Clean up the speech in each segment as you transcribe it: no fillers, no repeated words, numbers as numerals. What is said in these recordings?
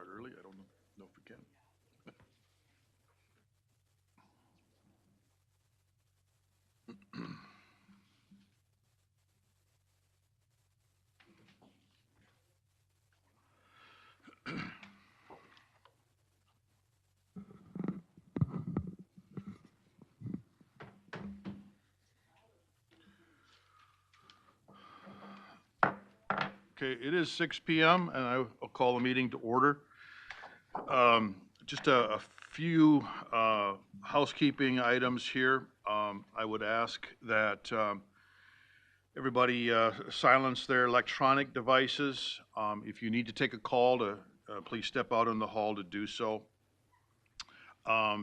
start early? I don't know if we can. Okay, it is 6 p.m. and I'll call the meeting to order. Just a few housekeeping items here. I would ask that everybody silence their electronic devices. If you need to take a call, please step out in the hall to do so.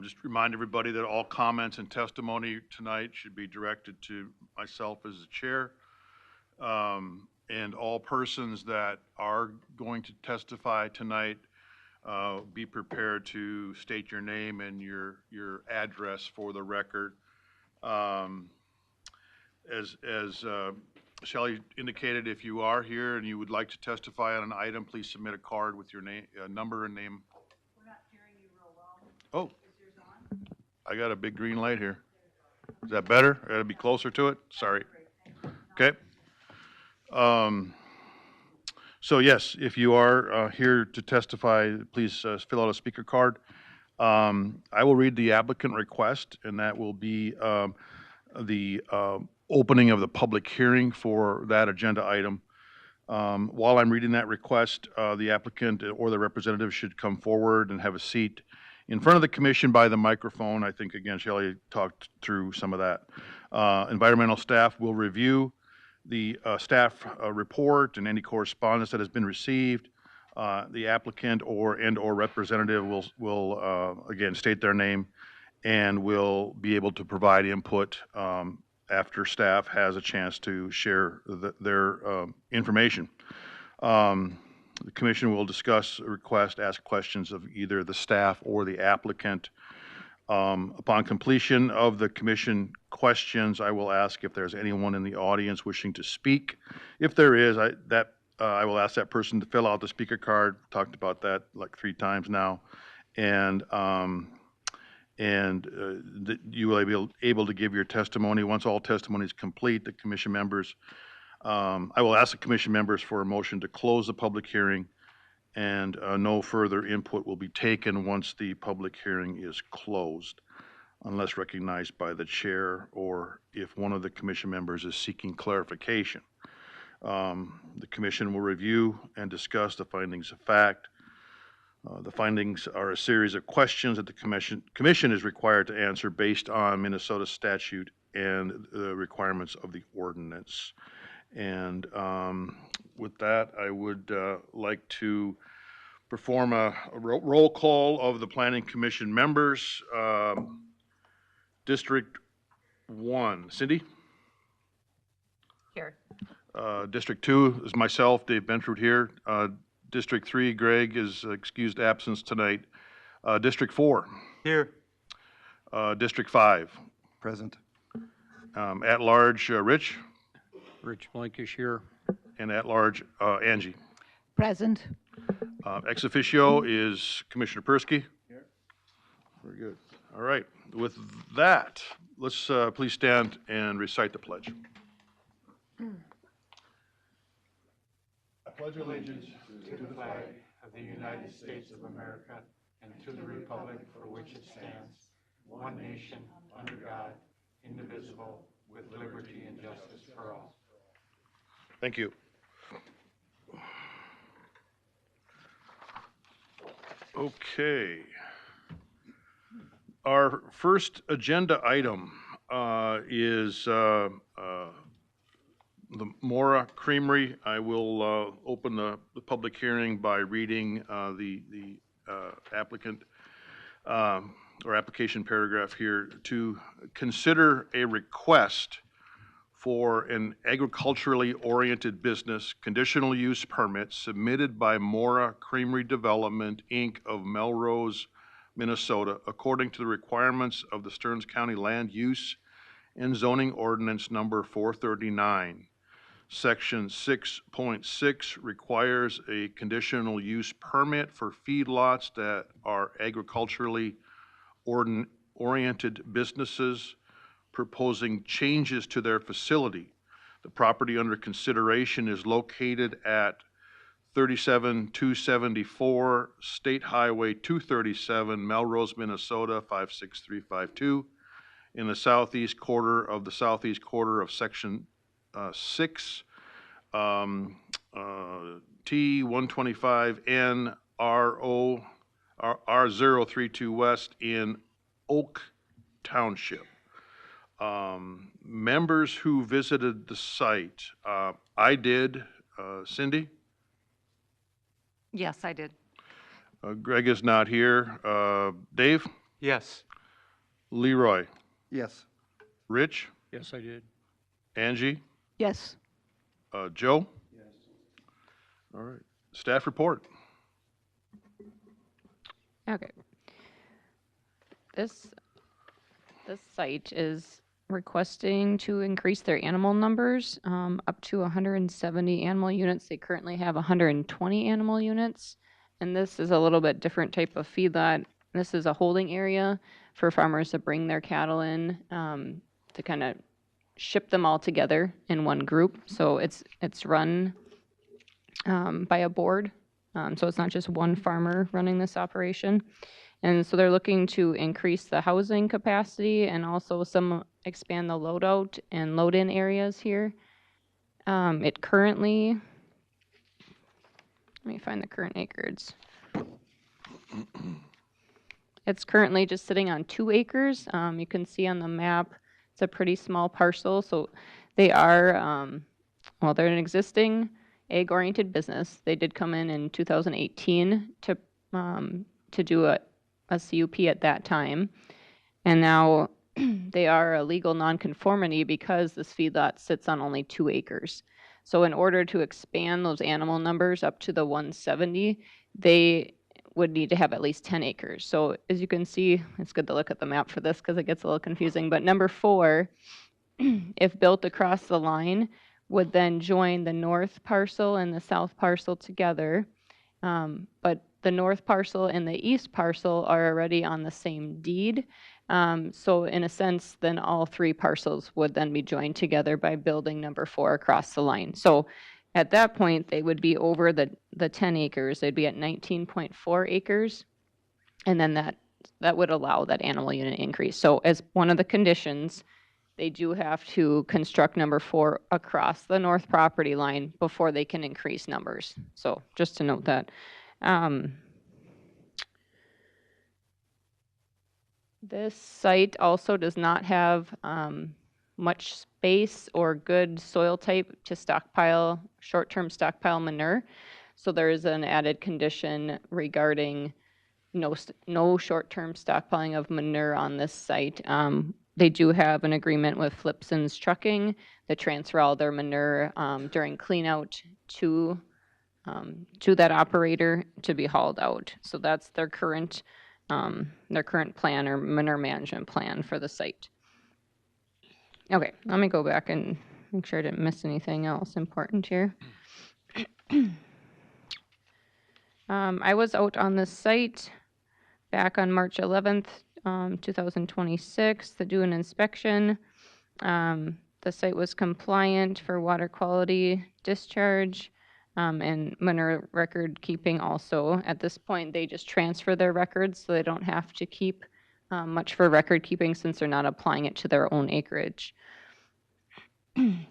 Just remind everybody that all comments and testimony tonight should be directed to myself as the chair. And all persons that are going to testify tonight, be prepared to state your name and your address for the record. As Shelley indicated, if you are here and you would like to testify on an item, please submit a card with your name, number and name. We're not hearing you real well. Oh, Is yours on? I got a big green light here. Is that better? I gotta be closer to it? Sorry. Okay. So yes, if you are here to testify, please fill out a speaker card. I will read the applicant request, and that will be the opening of the public hearing for that agenda item. While I'm reading that request, the applicant or the representative should come forward and have a seat in front of the commission by the microphone. I think, again, Shelley talked through some of that. Environmental staff will review the staff report and any correspondence that has been received. The applicant or representative will again state their name and will be able to provide input after staff has a chance to share their information. The commission will discuss a request, ask questions of either the staff or the applicant. Upon completion of the commission questions, I will ask if there's anyone in the audience wishing to speak. If there is, I will ask that person to fill out the speaker card. Talked about that like 3 times now. And you will be able to give your testimony. Once all testimony is complete, the commission members, I will ask the commission members for a motion to close the public hearing, and no further input will be taken once the public hearing is closed, unless recognized by the chair or if one of the commission members is seeking clarification. The commission will review and discuss the findings of fact. The findings are a series of questions that the commission is required to answer based on Minnesota statute and the requirements of the ordinance. And with that, I would like to perform a roll call of the Planning Commission members. District 1, Cindy? Here. District 2 is myself, Dave Benford here. District 3, Greg is excused absence tonight. District 4? Here. District 5? Present. At large, Rich? Rich Blankish here. And at large, Angie. Present. Ex officio is Commissioner Persky. Here. Very good. All right. With that, let's please stand and recite the pledge. I pledge allegiance to the flag of the United States of America and to the republic for which it stands, one nation, under God, indivisible, with liberty and justice for all. Thank you. Okay. Our first agenda item is the Mora Creamery. I will open the public hearing by reading the applicant or application paragraph here. To consider a request for an agriculturally oriented business conditional use permit submitted by Mora Creamery Development, Inc. of Melrose, Minnesota, according to the requirements of the Stearns County Land Use and Zoning Ordinance number 439. Section 6.6 requires a conditional use permit for feedlots that are agriculturally oriented businesses proposing changes to their facility. The property under consideration is located at 37274 State Highway 237, Melrose, Minnesota 56352, in the southeast quarter of Section 6, T125N R032 West in Oak Township. Members who visited the site, I did. Cindy? Yes, I did. Greg is not here. Dave? Yes. Leroy? Yes. Rich? Yes, I did. Angie? Yes. Joe? Yes. All right. Staff report. Okay. This site is requesting to increase their animal numbers up to 170 animal units. They currently have 120 animal units, and this is a little bit different type of feedlot. This is a holding area for farmers to bring their cattle in to kind of ship them all together in one group. So it's run by a board, so it's not just one farmer running this operation. And so they're looking to increase the housing capacity and also expand the load out and load in areas here. It currently, let me find the current acres. It's currently just sitting on 2 acres. You can see on the map, it's a pretty small parcel. So they are, they're an existing ag-oriented business. They did come in 2018 to do a CUP at that time. And now they are a legal nonconformity because this feedlot sits on only 2 acres. So in order to expand those animal numbers up to the 170, they would need to have at least 10 acres. So as you can see, it's good to look at the map for this because it gets a little confusing. But number 4, if built across the line, would then join the north parcel and the south parcel together. But the north parcel and the east parcel are already on the same deed. So in a sense, then all 3 parcels would then be joined together by building number 4 across the line. So at that point, they would be over the 10 acres. They'd be at 19.4 acres. And then that would allow that animal unit increase. So as one of the conditions, they do have to construct number 4 across the north property line before they can increase numbers. So just to note that. This site also does not have much space or good soil type to stockpile, short-term stockpile manure. So there is an added condition regarding no short-term stockpiling of manure on this site. They do have an agreement with Flipson's Trucking to transfer all their manure during cleanout to that operator to be hauled out. So that's their current plan or manure management plan for the site. Okay, let me go back and make sure I didn't miss anything else important here. I was out on the site back on March 11th, 2026 to do an inspection. The site was compliant for water quality discharge and manure record keeping also. At this point, they just transfer their records so they don't have to keep much for record keeping since they're not applying it to their own acreage. They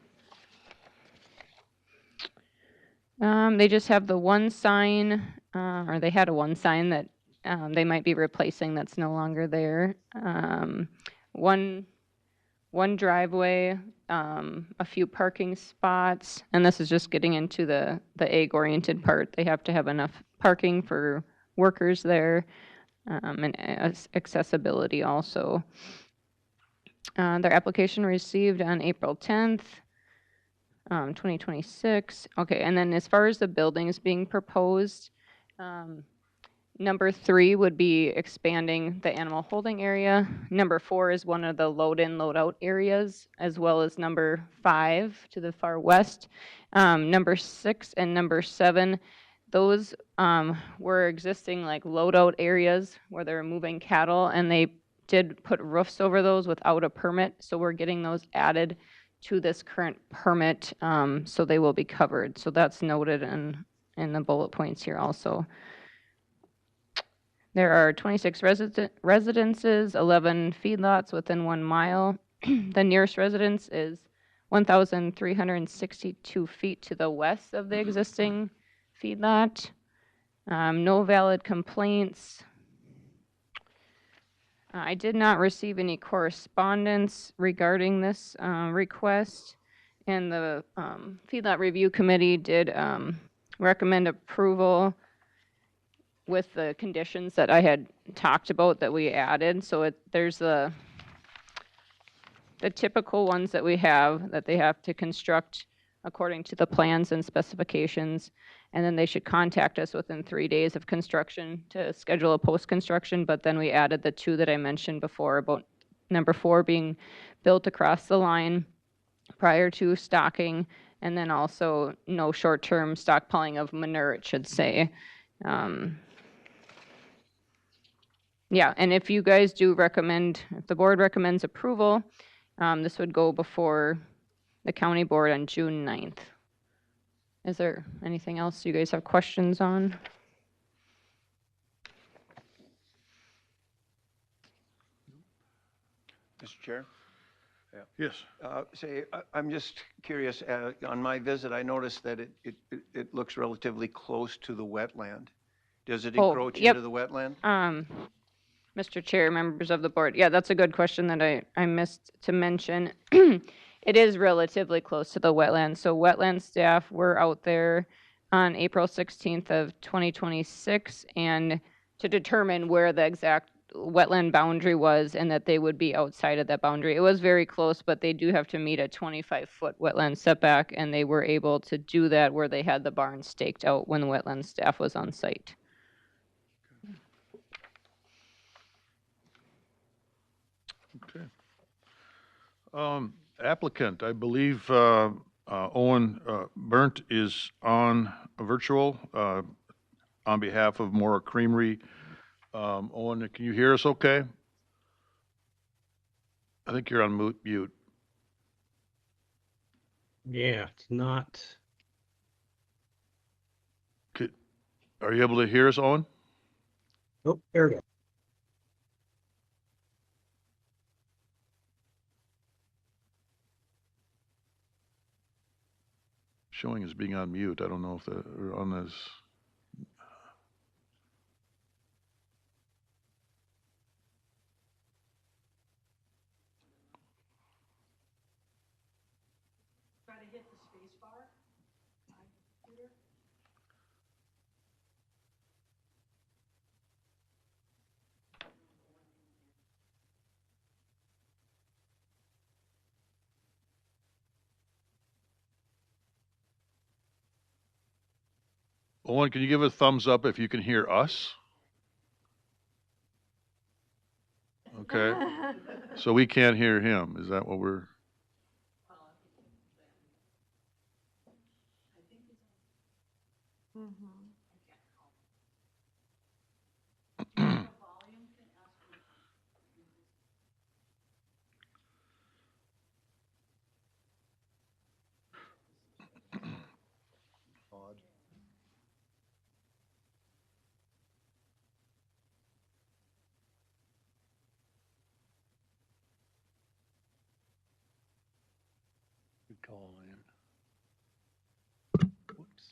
just have the one sign, or they had a one sign that they might be replacing that's no longer there. One driveway, a few parking spots, and this is just getting into the ag-oriented part. They have to have enough parking for workers there, and accessibility also. Their application received on April 10th, 2026. Okay, and then as far as the buildings being proposed, Number 3 would be expanding the animal holding area. Number 4 is one of the load-in, load-out areas, as well as number 5 to the far west. Number 6 and number 7, those were existing like load-out areas where they were moving cattle, and they did put roofs over those without a permit, so we're getting those added to this current permit, so they will be covered. So that's noted in the bullet points here also. There are 26 residences, 11 feedlots within 1 mile. The nearest residence is 1,362 feet to the west of the existing feedlot. No valid complaints. I did not receive any correspondence regarding this request, and the Feedlot Review Committee did recommend approval with the conditions that I had talked about that we added. So there's the typical ones that we have, that they have to construct according to the plans and specifications, and then they should contact us within 3 days of construction to schedule a post-construction. But then we added the 2 that I mentioned before about number 4 being built across the line prior to stocking, and then also no short-term stockpiling of manure, it should say. Yeah, and if you guys do recommend, if the board recommends approval, this would go before the county board on June 9th. Is there anything else you guys have questions on? Mr. Chair? Yes. I'm just curious, on my visit, I noticed that it looks relatively close to the wetland. Does it encroach yep. into the wetland? Mr. Chair, members of the board, yeah, that's a good question that I missed to mention. It is relatively close to the wetland. So wetland staff were out there on April 16th of 2026 and to determine where the exact wetland boundary was and that they would be outside of that boundary. It was very close, but they do have to meet a 25-foot wetland setback, and they were able to do that where they had the barn staked out when the wetland staff was on site. Okay. Applicant, I believe Owen Burnt is on virtual on behalf of Mora Creamery. Owen, can you hear us okay? I think you're on mute. Yeah, it's not. Are you able to hear us, Owen? Oh, there we go. Showing as being on mute. I don't know if they're on this. Try to hit the space bar. Computer. Owen, can you give a thumbs up if you can hear us? Okay. So we can't hear him. Is that what we're? Good call, Ian. Whoops.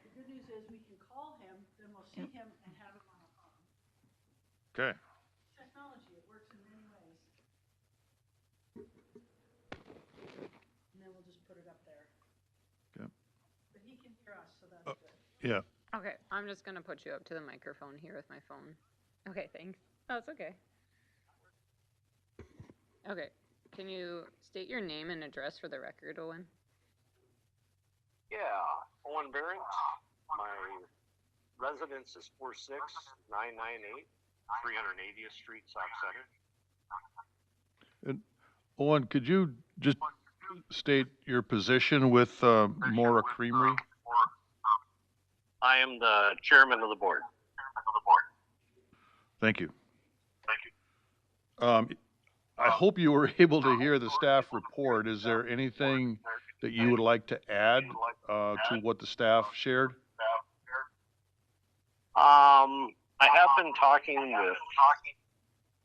The good news is we can call him, then we'll see him and have him on a phone. Okay. Technology, it works in many ways. And then we'll just put it up there. Yep. But he can hear us, so that's good. Yeah. Okay, I'm just gonna put you up to the microphone here with my phone. Okay, thanks. Oh, it's okay. Okay, can you state your name and address for the record, Owen? Yeah, Owen Barrett. My residence is 46998 380th Street, Sauk Center. And Owen, could you just state your position with Mora Creamery? I am the chairman of the board. Thank you. I hope you were able to hear the staff report. Is there anything that you would like to add to what the staff shared? I have been talking with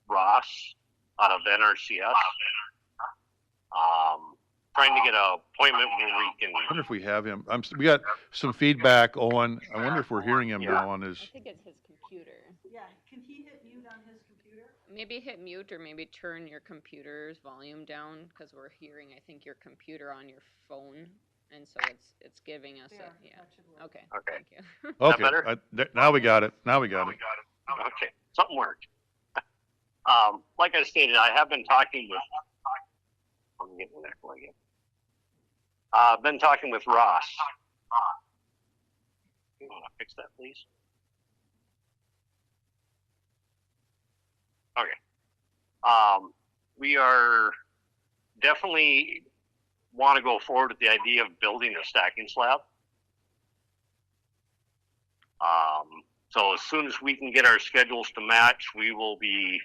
Ross out of NRCS. Trying to get an appointment where we can. I wonder if we have him. We got some feedback, Owen. I wonder if we're hearing him now on his. I think it's his computer. Yeah, can he hit mute on his computer? Maybe hit mute or maybe turn your computer's volume down because we're hearing, I think, your computer on your phone. And so it's giving us There, yeah. that should work. Okay, Okay. thank you. Okay, better? now we got it. Now we got it. Okay, something worked. Like I stated, I have been talking with. I'm getting that again. I've been talking with Ross. You want to fix that, please? Okay. We are definitely want to go forward with the idea of building a stacking slab. So as soon as we can get our schedules to match, we will be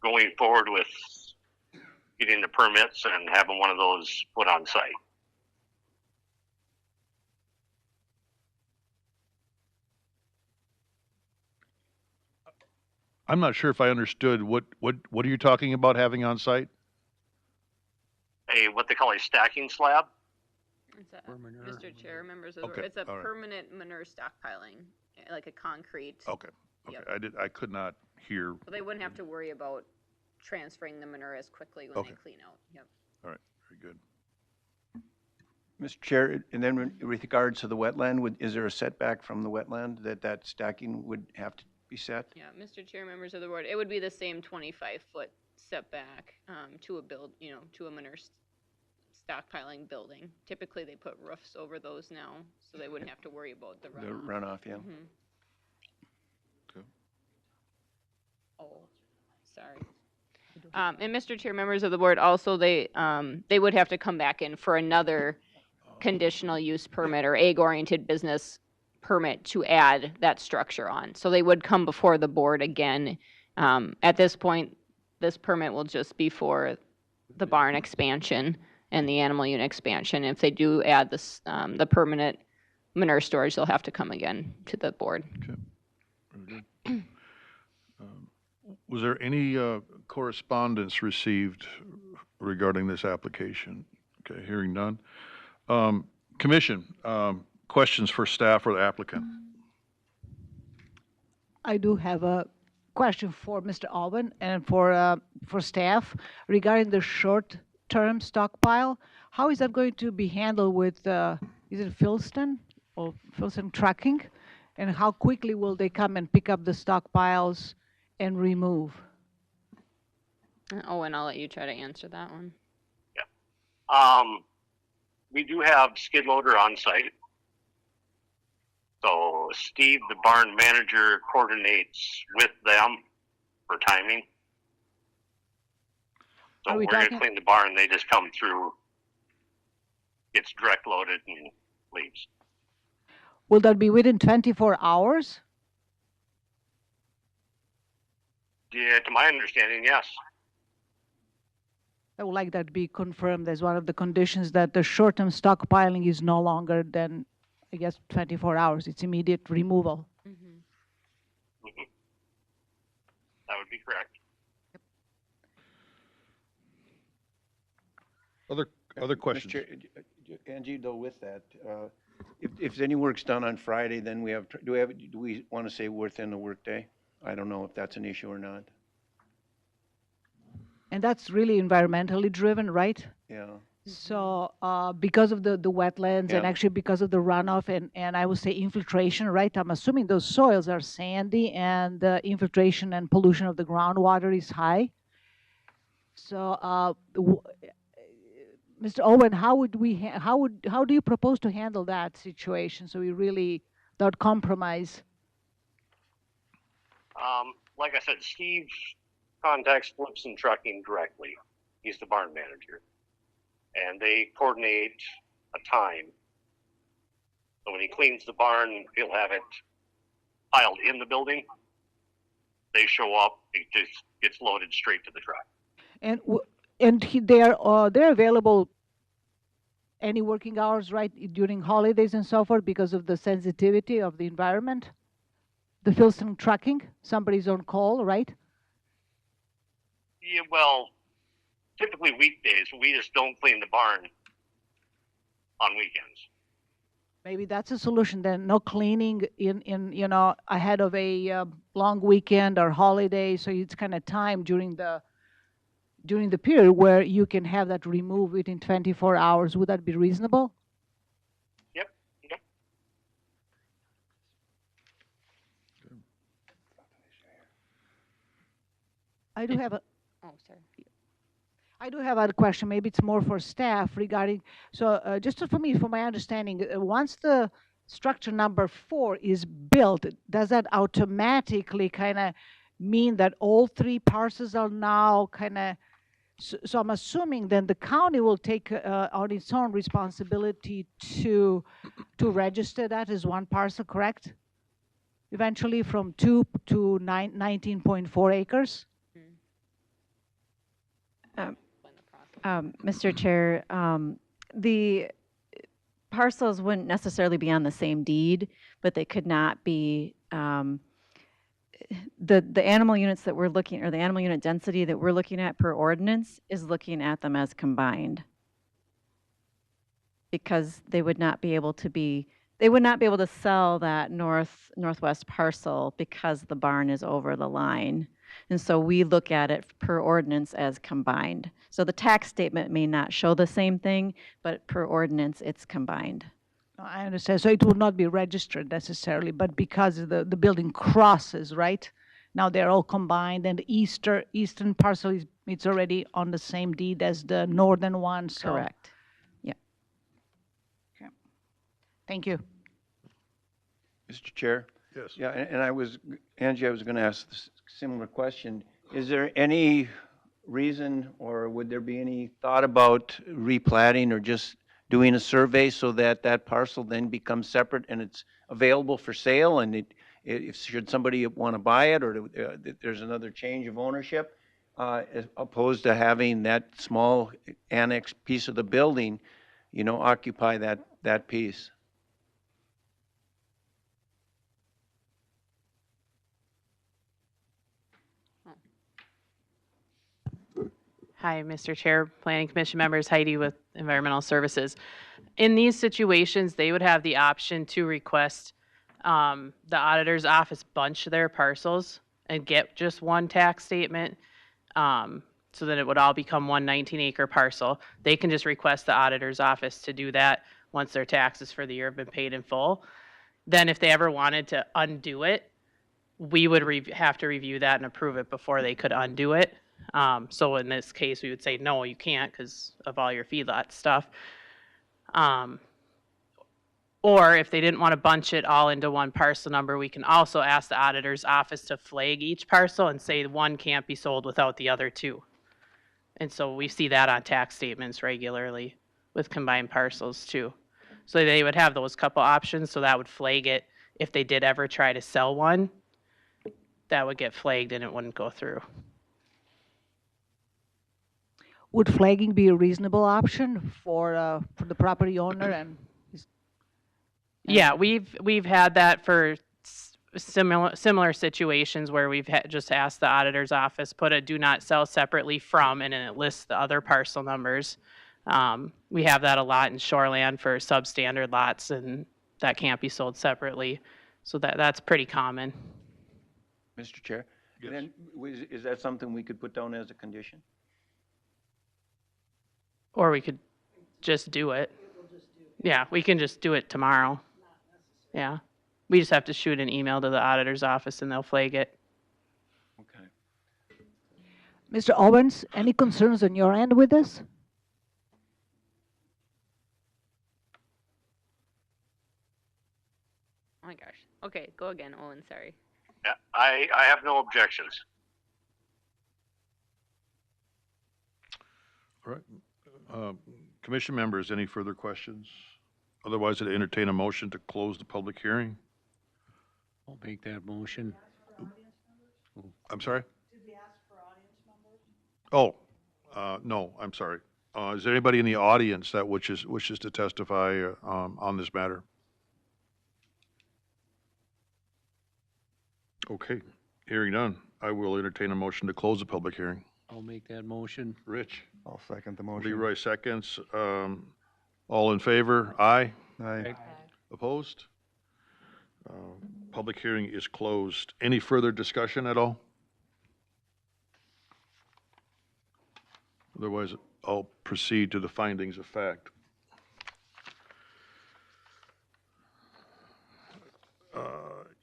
going forward with getting the permits and having one of those put on site. I'm not sure if I understood what are you talking about having on site? What they call a stacking slab. It's a, Mr. Chair, members of the Okay, board, it's a all right. permanent manure stockpiling, like a concrete. Okay. Yep. I could not hear. So they wouldn't have to worry about transferring the manure as quickly when Okay. they clean out. Yep. All right, very good. Mr. Chair, and then with regards to the wetland, is there a setback from the wetland that stacking would have to be set? Yeah, Mr. Chair, members of the board, it would be the same 25-foot setback to a to a manure stockpiling building. Typically, they put roofs over those now, so they wouldn't have to worry about the The runoff. runoff, yeah. Mhm. Okay. Oh, sorry. And Mr. Chair, members of the board, also they would have to come back in for another conditional use permit or egg-oriented business permit to add that structure on. So they would come before the board again. At this point, this permit will just be for the barn expansion and the animal unit expansion. If they do add this, the permanent manure storage, they'll have to come again to the board. Very good. Was there any correspondence received regarding this application? Okay, hearing none. Commission, questions for staff or the applicant? I do have a question for Mr. Alban and for staff regarding the short-term stockpile. How is that going to be handled with, is it Philston or Philston Trucking? And how quickly will they come and pick up the stockpiles and remove? Oh, and I'll let you try to answer that one. We do have skid loader on site. So Steve, the barn manager, coordinates with them for timing. So Are we we're going to talking- clean the barn. They just come through, gets direct loaded and leaves. Will that be within 24 hours? Yeah, to my understanding, yes. I would like that to be confirmed as one of the conditions that the short-term stockpiling is no longer than, I guess, 24 hours. It's immediate removal. That would be correct. Other questions? Mr. Chair, Angie, though, with that, if any work's done on Friday, then do we want to say within the workday? I don't know if that's an issue or not. And that's really environmentally driven, right? Yeah. So because of the wetlands and Yeah. actually because of the runoff and I would say infiltration, right? I'm assuming those soils are sandy and the infiltration and pollution of the groundwater is high. So Mr. Owen, how would we, how do you propose to handle that situation so we really don't compromise? Like I said, Steve contacts Flipson Trucking directly. He's the barn manager. And they coordinate a time. So when he cleans the barn, he'll have it piled in the building. They show up, it just gets loaded straight to the truck. And they're available any working hours, right, during holidays and so forth because of the sensitivity of the environment? The Filson trucking, somebody's on call, right? Yeah, well, typically weekdays, we just don't clean the barn on weekends. Maybe that's a solution then. No cleaning in ahead of a long weekend or holiday. So it's kind of time during the period where you can have that removed within 24 hours. Would that be reasonable? Yep. I do have a. Oh, sorry. I do have a question. Maybe it's more for staff regarding. So just for me, for my understanding, once the structure number 4 is built, does that automatically kind of mean that all 3 parcels are now kind of? So I'm assuming then the county will take on its own responsibility to register that as one parcel, correct? Eventually from 2 to 19.4 acres. Mr. Chair, the parcels wouldn't necessarily be on the same deed, but they could not be, the animal units that we're looking, or the animal unit density that we're looking at per ordinance is looking at them as combined. Because they would not be able to sell that northwest parcel because the barn is over the line. And so we look at it per ordinance as combined. So the tax statement may not show the same thing, but per ordinance, it's combined. I understand. So it will not be registered necessarily, but because the building crosses, right? Now they're all combined, and the eastern parcel it's already on the same deed as the northern one. So. Correct. Yeah. Okay. Thank you. Mr. Chair? Yes. Yeah, and Angie, I was going to ask this similar question. Is there any reason, or would there be any thought about replatting or just doing a survey so that that parcel then becomes separate and it's available for sale, and should somebody want to buy it, or there's another change of ownership, as opposed to having that small annex piece of the building, occupy that piece? Hi, Mr. Chair, Planning Commission members, Heidi with Environmental Services. In these situations, they would have the option to request the auditor's office bunch their parcels and get just one tax statement, so that it would all become one 19-acre parcel. They can just request the auditor's office to do that once their taxes for the year have been paid in full. Then if they ever wanted to undo it, we would have to review that and approve it before they could undo it. So in this case, we would say, no, you can't because of all your feedlot stuff. Or if they didn't want to bunch it all into one parcel number, we can also ask the auditor's office to flag each parcel and say one can't be sold without the other two. And so we see that on tax statements regularly with combined parcels too. So they would have those couple options, so that would flag it. If they did ever try to sell one, that would get flagged and it wouldn't go through. Would flagging be a reasonable option for the property owner and? Yeah, we've had that for similar situations where we've just asked the auditor's office, put a do not sell separately from, and then it lists the other parcel numbers. We have that a lot in shoreland for substandard lots, and that can't be sold separately. So that's pretty common. Mr. Chair? Yes. Then, is that something we could put down as a condition? Or we could just do it. Yeah, we can just do it tomorrow. Yeah. We just have to shoot an email to the auditor's office and they'll flag it. Okay. Mr. Owens, any concerns on your end with this? Oh my gosh. Okay, go again, Owen, sorry. Yeah, I have no objections. All right. Commission members, any further questions? Otherwise, I'd entertain a motion to close the public hearing. I'll make that motion. I'm sorry? Did we ask for audience members? Oh, no, I'm sorry. Is there anybody in the audience that wishes to testify on this matter? Okay, hearing none, I will entertain a motion to close the public hearing. I'll make that motion. Rich? I'll second the motion. Leroy seconds. All in favor? Aye. Aye. Opposed? Public hearing is closed. Any further discussion at all? Otherwise, I'll proceed to the findings of fact.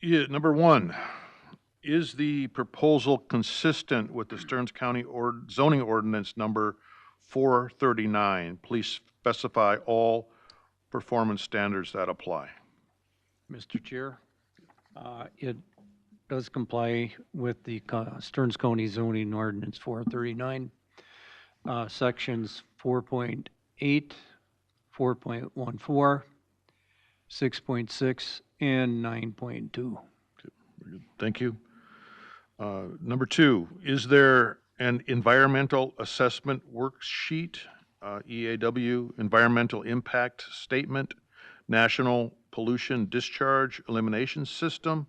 Yeah, number one, is the proposal consistent with the Stearns County zoning ordinance number 439? Please specify all performance standards that apply. Mr. Chair, it does comply with the Stearns County zoning ordinance 439, sections 4.8, 4.14, 6.6, and 9.2. Thank you. Number two, is there an environmental assessment worksheet, EAW, environmental impact statement, national pollution discharge elimination system,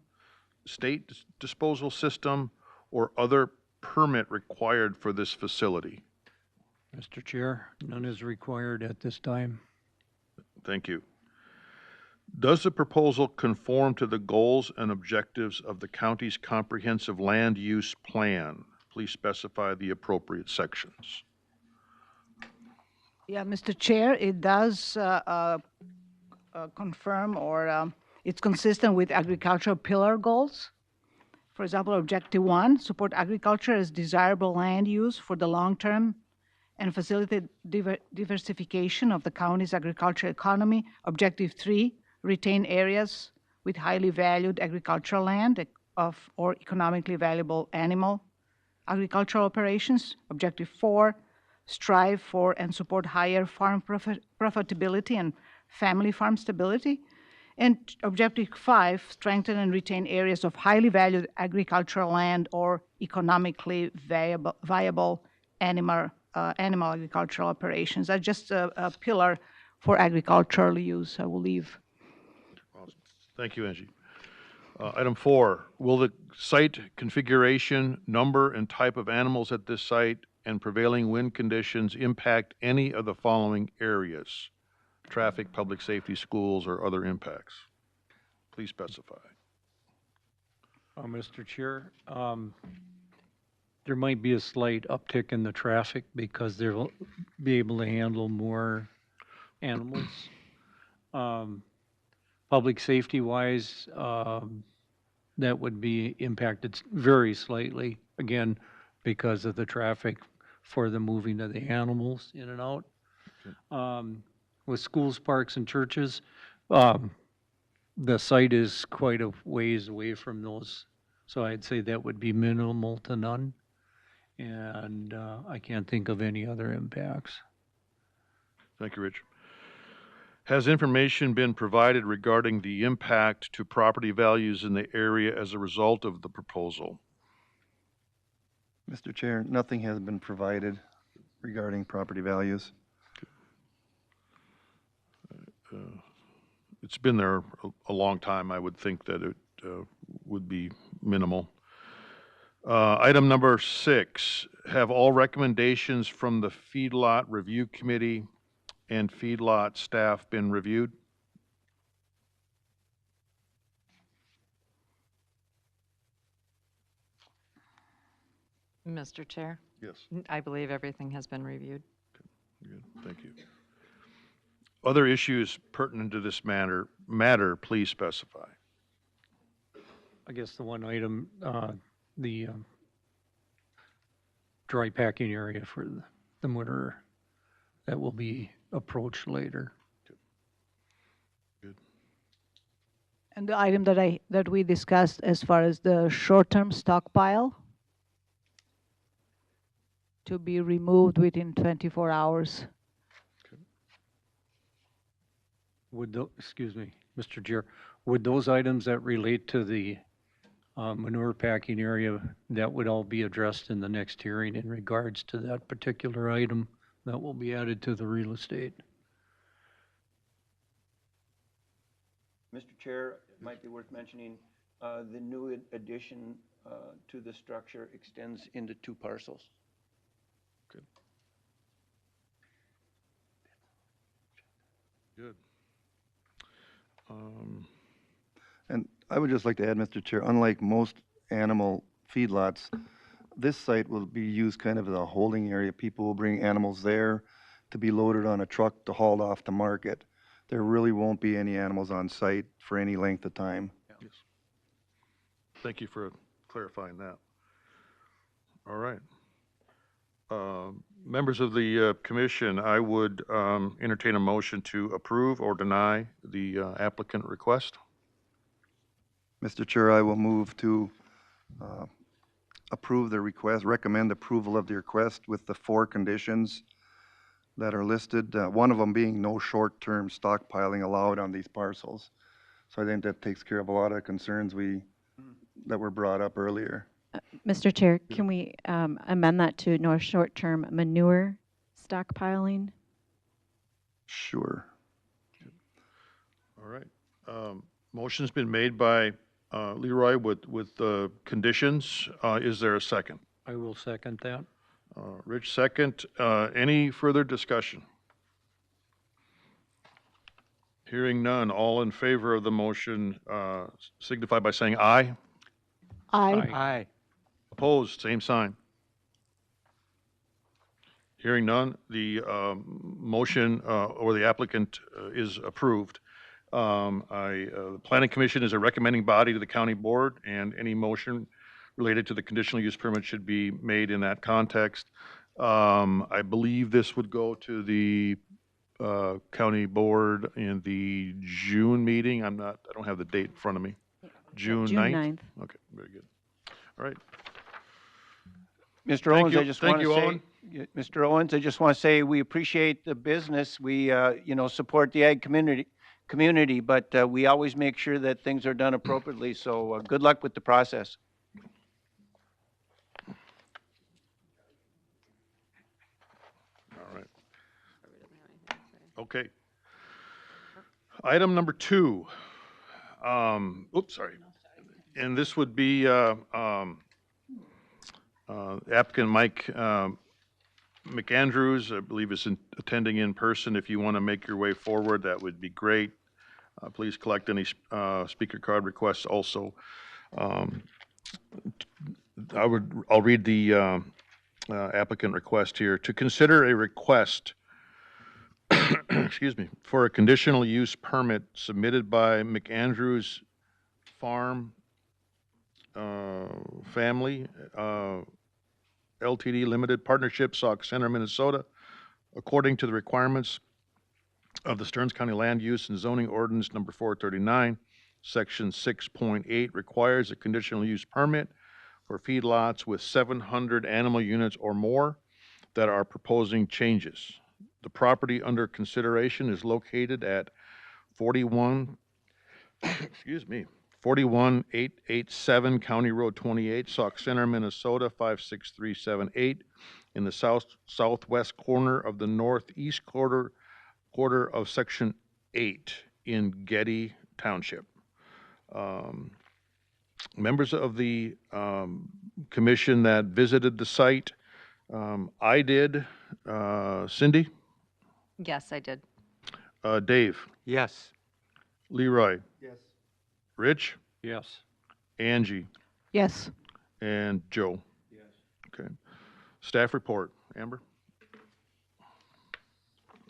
state disposal system, or other permit required for this facility? Mr. Chair, none is required at this time. Thank you. Does the proposal conform to the goals and objectives of the county's comprehensive land use plan? Please specify the appropriate sections. Yeah, Mr. Chair, it does confirm or it's consistent with agricultural pillar goals. For example, Objective 1, support agriculture as desirable land use for the long term and facilitate diversification of the county's agricultural economy. Objective 3, retain areas with highly valued agricultural land or economically valuable animal agricultural operations. Objective 4, strive for and support higher farm profitability and family farm stability. And Objective 5, strengthen and retain areas of highly valued agricultural land or economically viable animal agricultural operations. That's just a pillar for agricultural use, I will leave. Awesome. Thank you, Angie. Item 4, will the site configuration, number, and type of animals at this site and prevailing wind conditions impact any of the following areas? Traffic, public safety, schools, or other impacts? Please specify. Mr. Chair, there might be a slight uptick in the traffic because they'll be able to handle more animals. Public safety wise, that would be impacted very slightly, again, because of the traffic for the moving of the animals in and out. With schools, parks, and churches, the site is quite a ways away from those. So I'd say that would be minimal to none. And I can't think of any other impacts. Thank you, Rich. Has information been provided regarding the impact to property values in the area as a result of the proposal? Mr. Chair, nothing has been provided regarding property values. It's been there a long time. I would think that it would be minimal. Item number 6, have all recommendations from the Feedlot Review Committee and feedlot staff been reviewed? Mr. Chair, Yes. I believe everything has been reviewed. Good. Thank you. Other issues pertinent to this matter, please specify. I guess the one item, the dry packing area for the winter, that will be approached later. And the item that we discussed as far as the short-term stockpile to be removed within 24 hours. Excuse me, Mr. Chair, would those items that relate to the manure packing area, that would all be addressed in the next hearing in regards to that particular item that will be added to the real estate? Mr. Chair, it might be worth mentioning, the new addition to the structure extends into 2 parcels. Good. And I would just like to add, Mr. Chair, unlike most animal feedlots, this site will be used kind of as a holding area. People will bring animals there to be loaded on a truck to hauled off to market. There really won't be any animals on site for any length of time. Yes. Thank you for clarifying that. All right. Members of the commission, I would entertain a motion to approve or deny the applicant request. Mr. Chair, I will move to approve the request, recommend approval of the request with the 4 conditions that are listed, one of them being no short-term stockpiling allowed on these parcels. So I think that takes care of a lot of concerns that were brought up earlier. Mr. Chair, can we amend that to no short-term manure stockpiling? Sure. All right. Motion's been made by Leroy with conditions. Is there a second? I will second that. Rich, second. Any further discussion? Hearing none, all in favor of the motion signify by saying aye. Aye. Opposed, same sign. Hearing none, the motion or the applicant is approved. The Planning Commission is a recommending body to the county board, and any motion related to the conditional use permit should be made in that context. I believe this would go to the county board in the June meeting. I don't have the date in front of me. June 9th? Okay, very good. All right. Mr. Owens, you. I just Thank want to you, say, Owen. Mr. Owens, I just want to say we appreciate the business. We, support the ag community, but we always make sure that things are done appropriately. So good luck with the process. All right. Okay. Item number 2. Sorry. And this would be applicant Mike McAndrews, I believe is attending in person. If you want to make your way forward, that would be great. Please collect any speaker card requests also. I'll read the applicant request here. To consider a request excuse me, for a conditional use permit submitted by McAndrews Farm Family LTD Limited Partnership, Sauk Center, Minnesota, according to the requirements of the Stearns County Land Use and Zoning Ordinance number 439, section 6.8 requires a conditional use permit for feedlots with 700 animal units or more that are proposing changes. The property under consideration is located at 41887 County Road 28, Sauk Center, Minnesota 56378, in the southwest corner of the northeast quarter of Section 8 in Getty Township. Members of the commission that visited the site, I did. Cindy? Yes, I did. Dave? Yes. Leroy? Yes. Rich? Yes. Angie? Yes. And Joe? Yes. Okay. Staff report. Amber?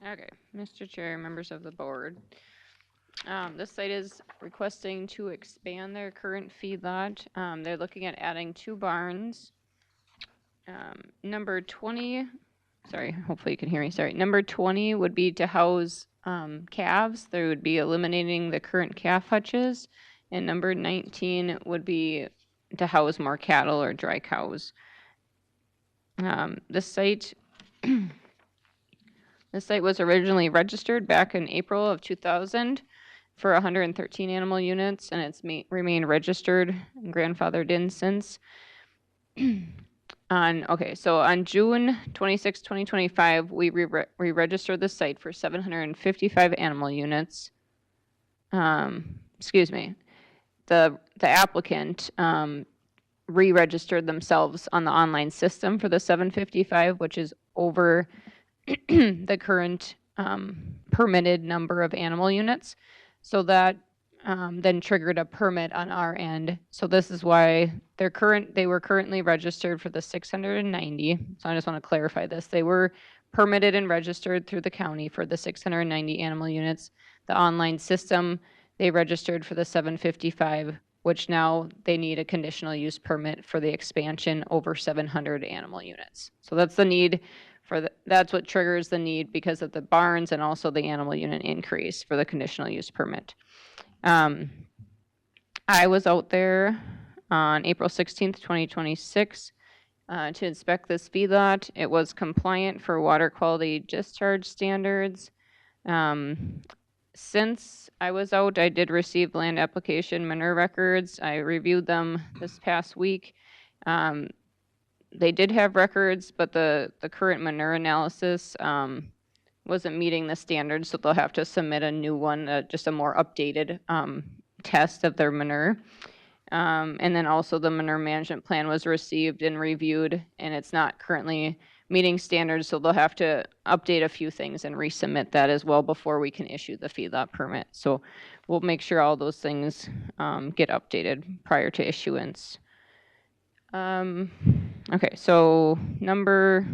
Okay, Mr. Chair, members of the board. This site is requesting to expand their current feedlot. They're looking at adding 2 barns. Number 20, sorry, hopefully you can hear me, sorry. Number 20 would be to house calves. They would be eliminating the current calf hutches. And number 19 would be to house more cattle or dry cows. This site was originally registered back in April of 2000 for 113 animal units, and it's remained registered and grandfathered in since. On June 26, 2025, we re-registered the site for 755 animal units. Excuse me. The applicant re-registered themselves on the online system for the 755, which is over the current permitted number of animal units. So that then triggered a permit on our end. So this is why they were currently registered for the 690. So I just want to clarify this. They were permitted and registered through the county for the 690 animal units. The online system, they registered for the 755, which now they need a conditional use permit for the expansion over 700 animal units. So that's the need that's what triggers the need because of the barns and also the animal unit increase for the conditional use permit. I was out there on April 16th, 2026 to inspect this feedlot. It was compliant for water quality discharge standards. Since I was out, I did receive land application manure records. I reviewed them this past week. They did have records, but the current manure analysis wasn't meeting the standards, so they'll have to submit a new one, just a more updated test of their manure. And then also the manure management plan was received and reviewed, and it's not currently meeting standards, so they'll have to update a few things and resubmit that as well before we can issue the feedlot permit. So we'll make sure all those things get updated prior to issuance. Okay, so number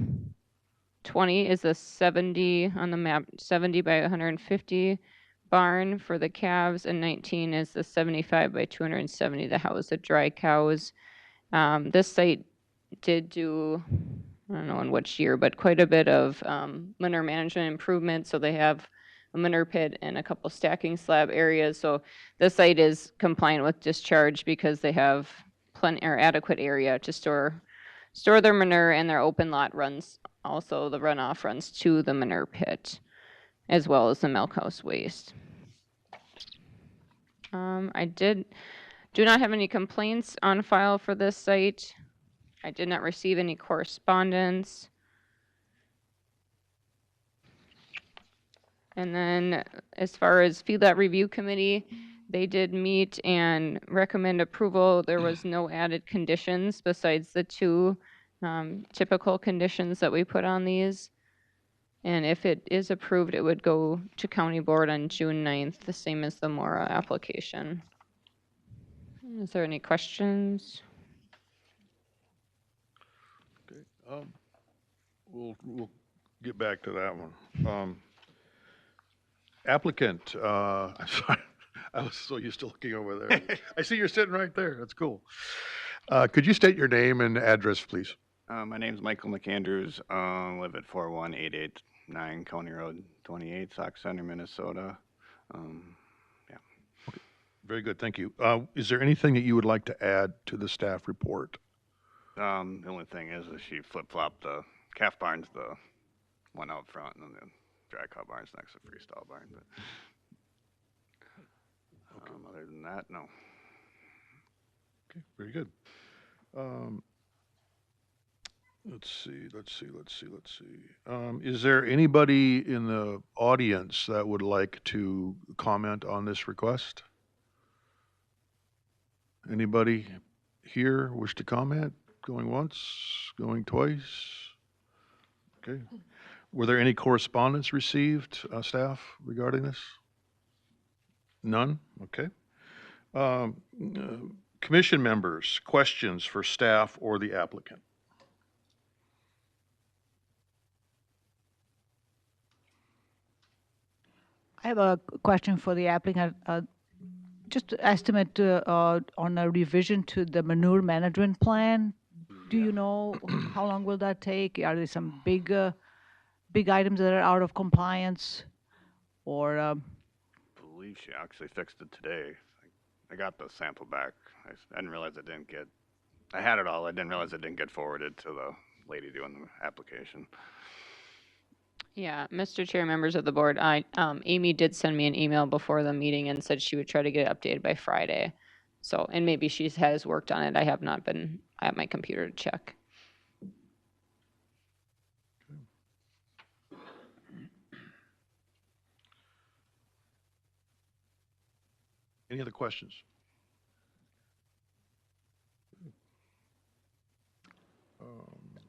20 is a 70 on the map, 70 by 150 barn for the calves, and 19 is the 75 by 270 to house the dry cows. This site did do, I don't know in which year, but quite a bit of manure management improvements. So they have a manure pit and a couple stacking slab areas. So the site is compliant with discharge because they have plenty or adequate area to store their manure, and their open lot runs, also the runoff runs to the manure pit as well as the milk house waste. I do not have any complaints on file for this site. I did not receive any correspondence. And then as far as feedlot review committee, they did meet and recommend approval. There was no added conditions besides the 2 typical conditions that we put on these. And if it is approved, it would go to county board on June 9th, the same as the Mora application. Is there any questions? Okay, we'll get back to that one. Applicant, I'm sorry, I was so used to looking over there. I see you're sitting right there. That's cool. Could you state your name and address, please? My name's Michael McAndrews. Live at 41889 County Road 28, Sauk Center, Minnesota. Yeah. Okay. Very good, thank you. Is there anything that you would like to add to the staff report? The only thing is that she flip-flopped the calf barn's the one out front, and then the dry cow barn's next to freestall barn. But other than that, no. Okay, very good. Let's see. Is there anybody in the audience that would like to comment on this request? Anybody here wish to comment? Going once, going twice? Okay. Were there any correspondence received, staff, regarding this? None? Okay. Commission members, questions for staff or the applicant? I have a question for the applicant. Just to estimate on a revision to the manure management plan. Do you know how long will that take? Are there some big items that are out of compliance? Or, I believe she actually fixed it today. I got the sample back. I didn't realize it didn't get, I had it all. I didn't realize it didn't get forwarded to the lady doing the application. Yeah, Mr. Chair, members of the board, Amy did send me an email before the meeting and said she would try to get it updated by Friday. So, and maybe she has worked on it. I have not been at my computer to check. Any other questions?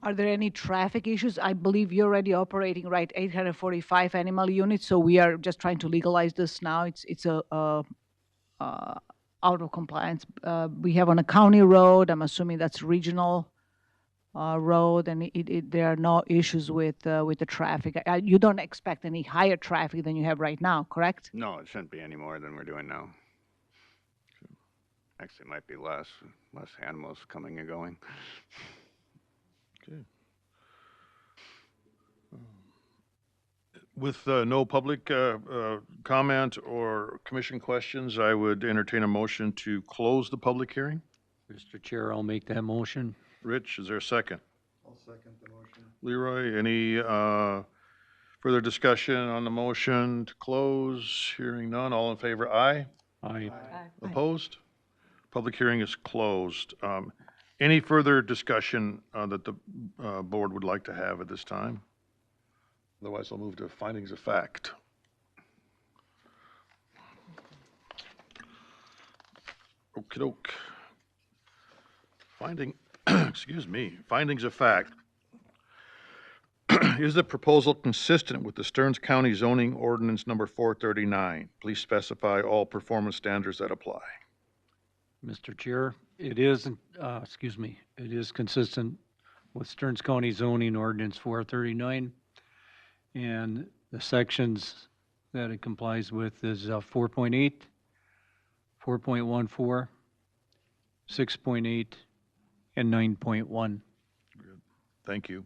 are there any traffic issues? I believe you're already operating, right, 845 animal units, so we are just trying to legalize this now. It's a out of compliance. We have on a county road, I'm assuming that's regional road, and there are no issues with the traffic. You don't expect any higher traffic than you have right now, correct? No, it shouldn't be any more than we're doing now. Actually, it might be less animals coming and going. Okay. With no public comment or commission questions, I would entertain a motion to close the public hearing. Mr. Chair, I'll make that motion. Rich, is there a second? I'll second the motion. Leroy, any further discussion on the motion to close? Hearing none, all in favor, aye. Aye. Opposed? Public hearing is closed. Any further discussion that the board would like to have at this time? Otherwise, I'll move to findings of fact. Okey-doke. Excuse me, findings of fact. Is the proposal consistent with the Stearns County zoning ordinance number 439? Please specify all performance standards that apply. Mr. Chair, it is, it is consistent with Stearns County zoning ordinance 439. And the sections that it complies with is 4.8, 4.14, 6.8, and 9.1. Thank you.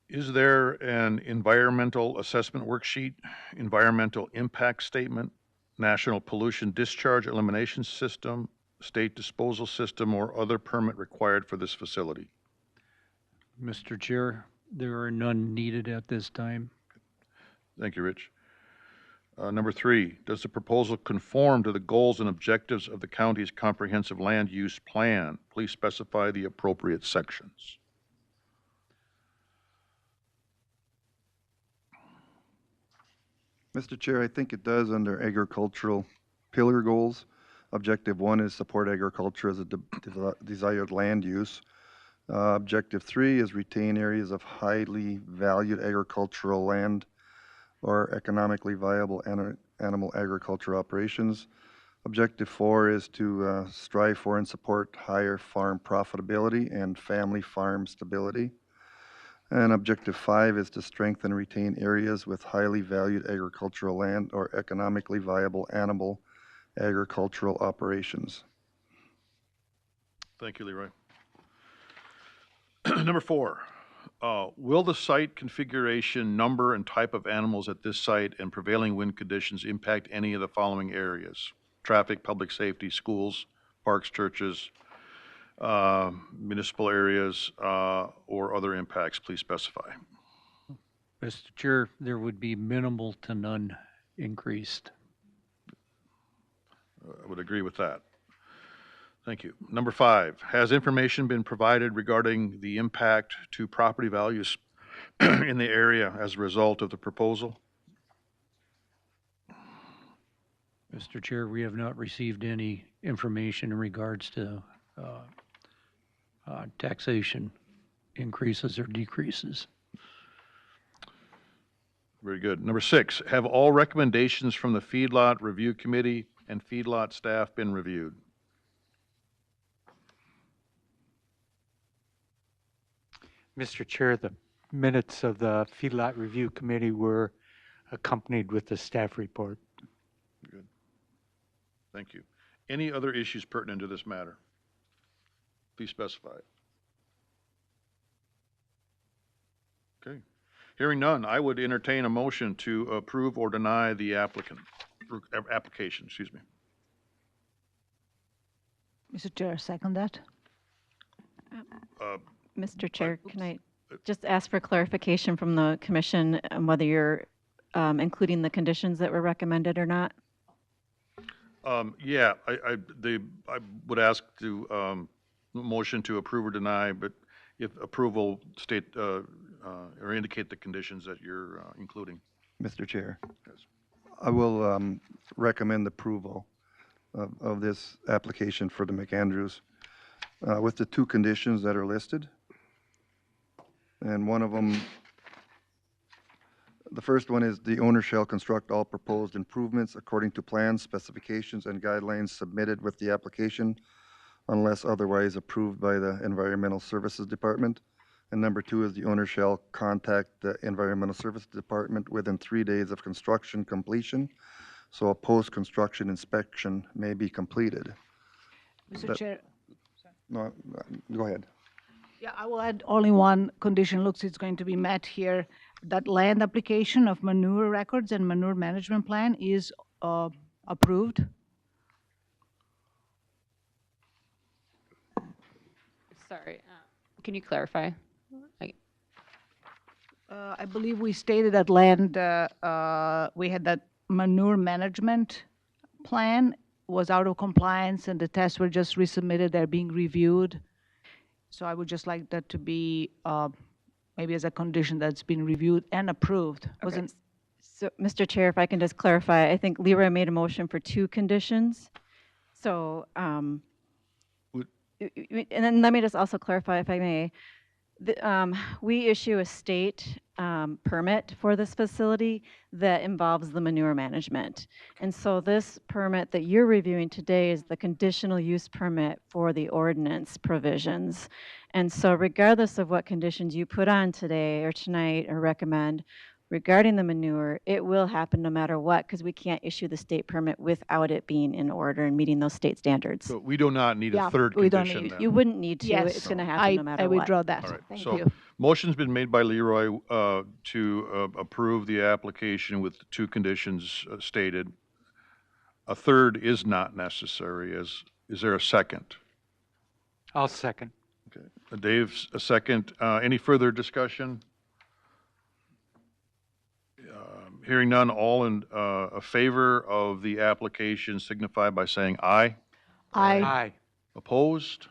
Is there an environmental assessment worksheet, environmental impact statement, national pollution discharge elimination system, state disposal system, or other permit required for this facility? Mr. Chair, there are none needed at this time. Thank you, Rich. Number 3, does the proposal conform to the goals and objectives of the county's comprehensive land use plan? Please specify the appropriate sections. Mr. Chair, I think it does under agricultural pillar goals. Objective 1 is support agriculture as a desired land use. Objective 3 is retain areas of highly valued agricultural land or economically viable animal agriculture operations. Objective 4 is to strive for and support higher farm profitability and family farm stability. And Objective 5 is to strengthen and retain areas with highly valued agricultural land or economically viable animal agricultural operations. Thank you, Leroy. Number 4, will the site configuration, number, and type of animals at this site and prevailing wind conditions impact any of the following areas? Traffic, public safety, schools, parks, churches, municipal areas, or other impacts? Please specify. Mr. Chair, there would be minimal to none increased. I would agree with that. Thank you. Number 5, has information been provided regarding the impact to property values in the area as a result of the proposal? Mr. Chair, we have not received any information in regards to taxation increases or decreases. Very good. Number 6, have all recommendations from the Feedlot Review Committee and feedlot staff been reviewed? Mr. Chair, the minutes of the Feedlot Review Committee were accompanied with the staff report. Good. Thank you. Any other issues pertinent to this matter? Please specify. Okay. Hearing none, I would entertain a motion to approve or deny the application, excuse me. Mr. Chair, second that. Uh, Mr. Chair, oops. can I just ask for clarification from the commission on whether you're including the conditions that were recommended or not? Yeah, I would ask to, motion to approve or deny, but if approval, state, or indicate the conditions that you're including. Mr. Chair, Yes. I will recommend approval of this application for the McAndrews with the two conditions that are listed. And one of them, the first one is the owner shall construct all proposed improvements according to plans, specifications, and guidelines submitted with the application unless otherwise approved by the Environmental Services Department. And number two is the owner shall contact the Environmental Services Department within 3 days of construction completion, so a post-construction inspection may be completed. Mr. That- Chair, No, go ahead. yeah, I will add only one condition. Looks it's going to be met here. That land application of manure records and manure management plan is approved. Sorry, can you clarify? I believe we stated that land, we had that manure management plan was out of compliance and the tests were just resubmitted, they're being reviewed. So I would just like that to be maybe as a condition that's been reviewed and approved. Wasn't, So, Mr. Chair, if I can just clarify, I think Leroy made a motion for two conditions. So, Would- and then let me just also clarify, if I may. We issue a state permit for this facility that involves the manure management. And so this permit that you're reviewing today is the conditional use permit for the ordinance provisions. And so regardless of what conditions you put on today or tonight or recommend regarding the manure, it will happen no matter what, because we can't issue the state permit without it being in order and meeting those state standards. So we do not need a Yeah, third we don't condition need- then? You wouldn't need to. yes. It's going to happen no matter I what. withdraw that. All right, Thank so you. motion's been made by Leroy to approve the application with the two conditions stated. A third is not necessary. Is there a second? I'll second. Okay, Dave's a second. Any further discussion? Hearing none, all in favor of the application signify by saying aye. Aye. Opposed?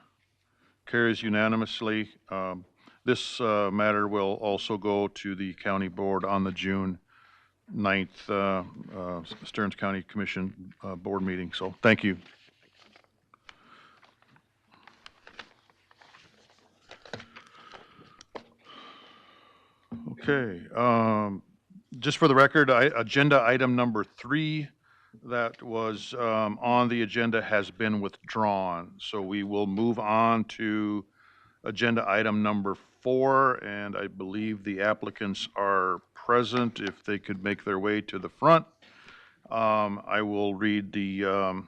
Carries unanimously. This matter will also go to the county board on the June 9th Stearns County Commission board meeting. So thank you. Okay. Just for the record, agenda item number 3 that was on the agenda has been withdrawn. So we will move on to agenda item number 4, and I believe the applicants are present. If they could make their way to the front, I will read the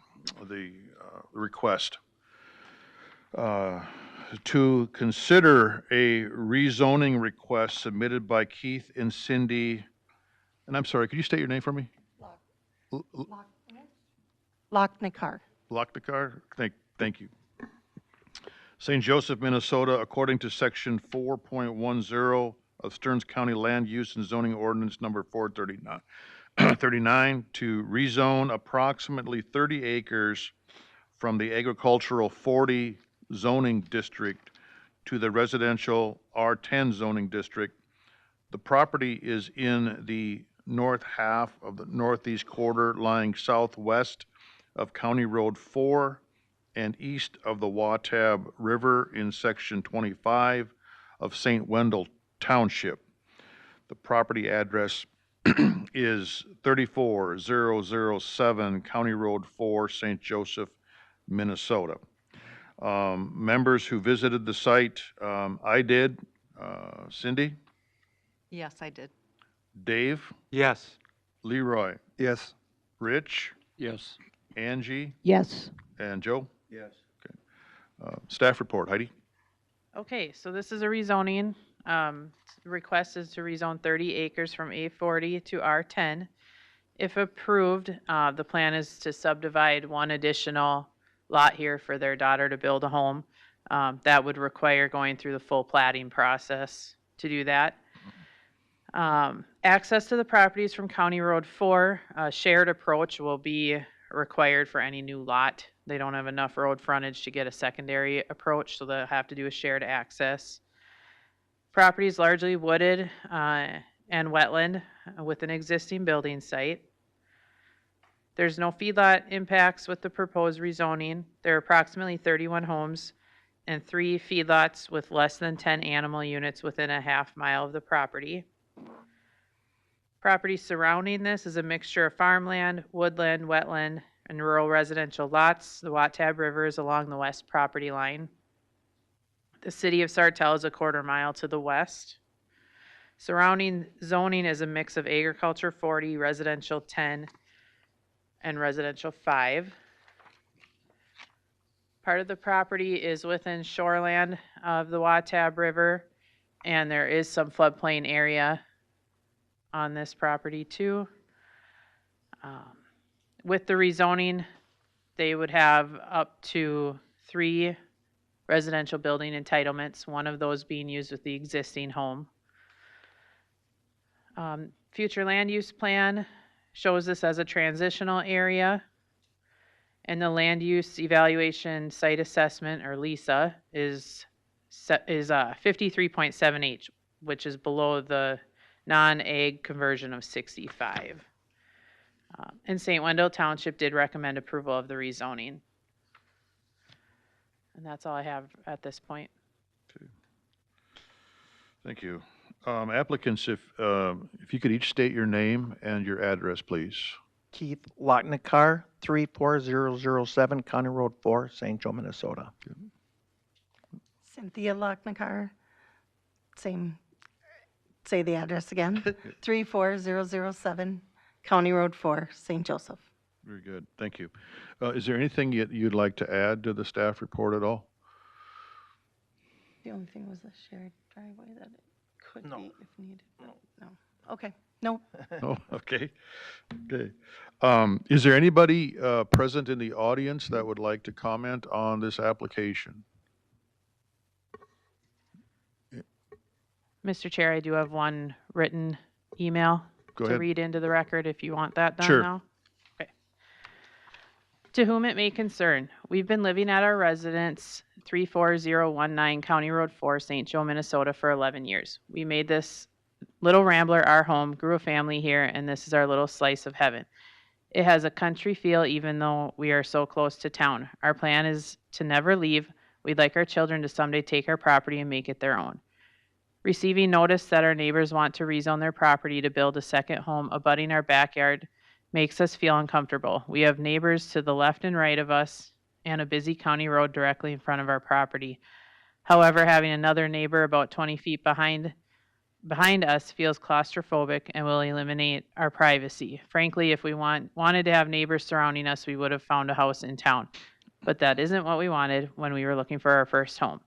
request. To consider a rezoning request submitted by Keith and Cindy, and I'm sorry, could you state your name for me? Lochnikar. Lochnikar? Thank you. St. Joseph, Minnesota, according to section 4.10 of Stearns County Land Use and Zoning Ordinance number 439, to rezone approximately 30 acres from the agricultural 40 zoning district to the residential R10 zoning district. The property is in the north half of the northeast quarter, lying southwest of County Road 4 and east of the Watab River in Section 25 of St. Wendell Township. The property address is 34007 County Road 4, St. Joseph, Minnesota. Members who visited the site, I did. Cindy? Yes, I did. Dave? Yes. Leroy, Yes. Rich, Yes. Angie, Yes. and Joe. Yes. Staff report, Heidi. Okay, so this is a rezoning. The request is to rezone 30 acres from A40 to R10. If approved, the plan is to subdivide one additional lot here for their daughter to build a home. That would require going through the full plating process to do that. Access to the properties from County Road 4, a shared approach will be required for any new lot. They don't have enough road frontage to get a secondary approach, so they'll have to do a shared access. Property is largely wooded and wetland with an existing building site. There's no feedlot impacts with the proposed rezoning. There are approximately 31 homes and 3 feedlots with less than 10 animal units within a half-mile of the property. Property surrounding this is a mixture of farmland, woodland, wetland, and rural residential lots. The Watab River is along the west property line. The city of Sartell is a quarter mile to the west. Surrounding zoning is a mix of agriculture 40, residential 10, and residential 5. Part of the property is within shoreland of the Watab River, and there is some floodplain area on this property too. With the rezoning, they would have up to 3 residential building entitlements, one of those being used with the existing home. Future land use plan shows this as a transitional area, and the land use evaluation site assessment, or LISA, is 53.78, which is below the non-ag conversion of 65. And St. Wendell Township did recommend approval of the rezoning. And that's all I have at this point. Thank you. Applicants, if you could each state your name and your address, please. Keith Lochnikar, 34007 County Road 4, St. Joe, Minnesota. Cynthia Lochnikar, same, say the address again, 34007 County Road 4, St. Joseph. Very good. Thank you. Is there anything you'd like to add to the staff report at all? The only thing was the shared driveway that it could No. be if needed. No. Okay. No. Oh, okay. Okay. Is there anybody present in the audience that would like to comment on this application? Mr. Chair, I do have one written email Go to ahead. read into the record if you want that done Sure. now. Okay. To whom it may concern, we've been living at our residence, 34019 County Road 4, St. Joe, Minnesota for 11 years. We made this little rambler our home, grew a family here, and this is our little slice of heaven. It has a country feel even though we are so close to town. Our plan is to never leave. We'd like our children to someday take our property and make it their own. Receiving notice that our neighbors want to rezone their property to build a second home abutting our backyard makes us feel uncomfortable. We have neighbors to the left and right of us and a busy county road directly in front of our property. However, having another neighbor about 20 feet behind us feels claustrophobic and will eliminate our privacy. Frankly, if we wanted to have neighbors surrounding us, we would have found a house in town. But that isn't what we wanted when we were looking for our first home.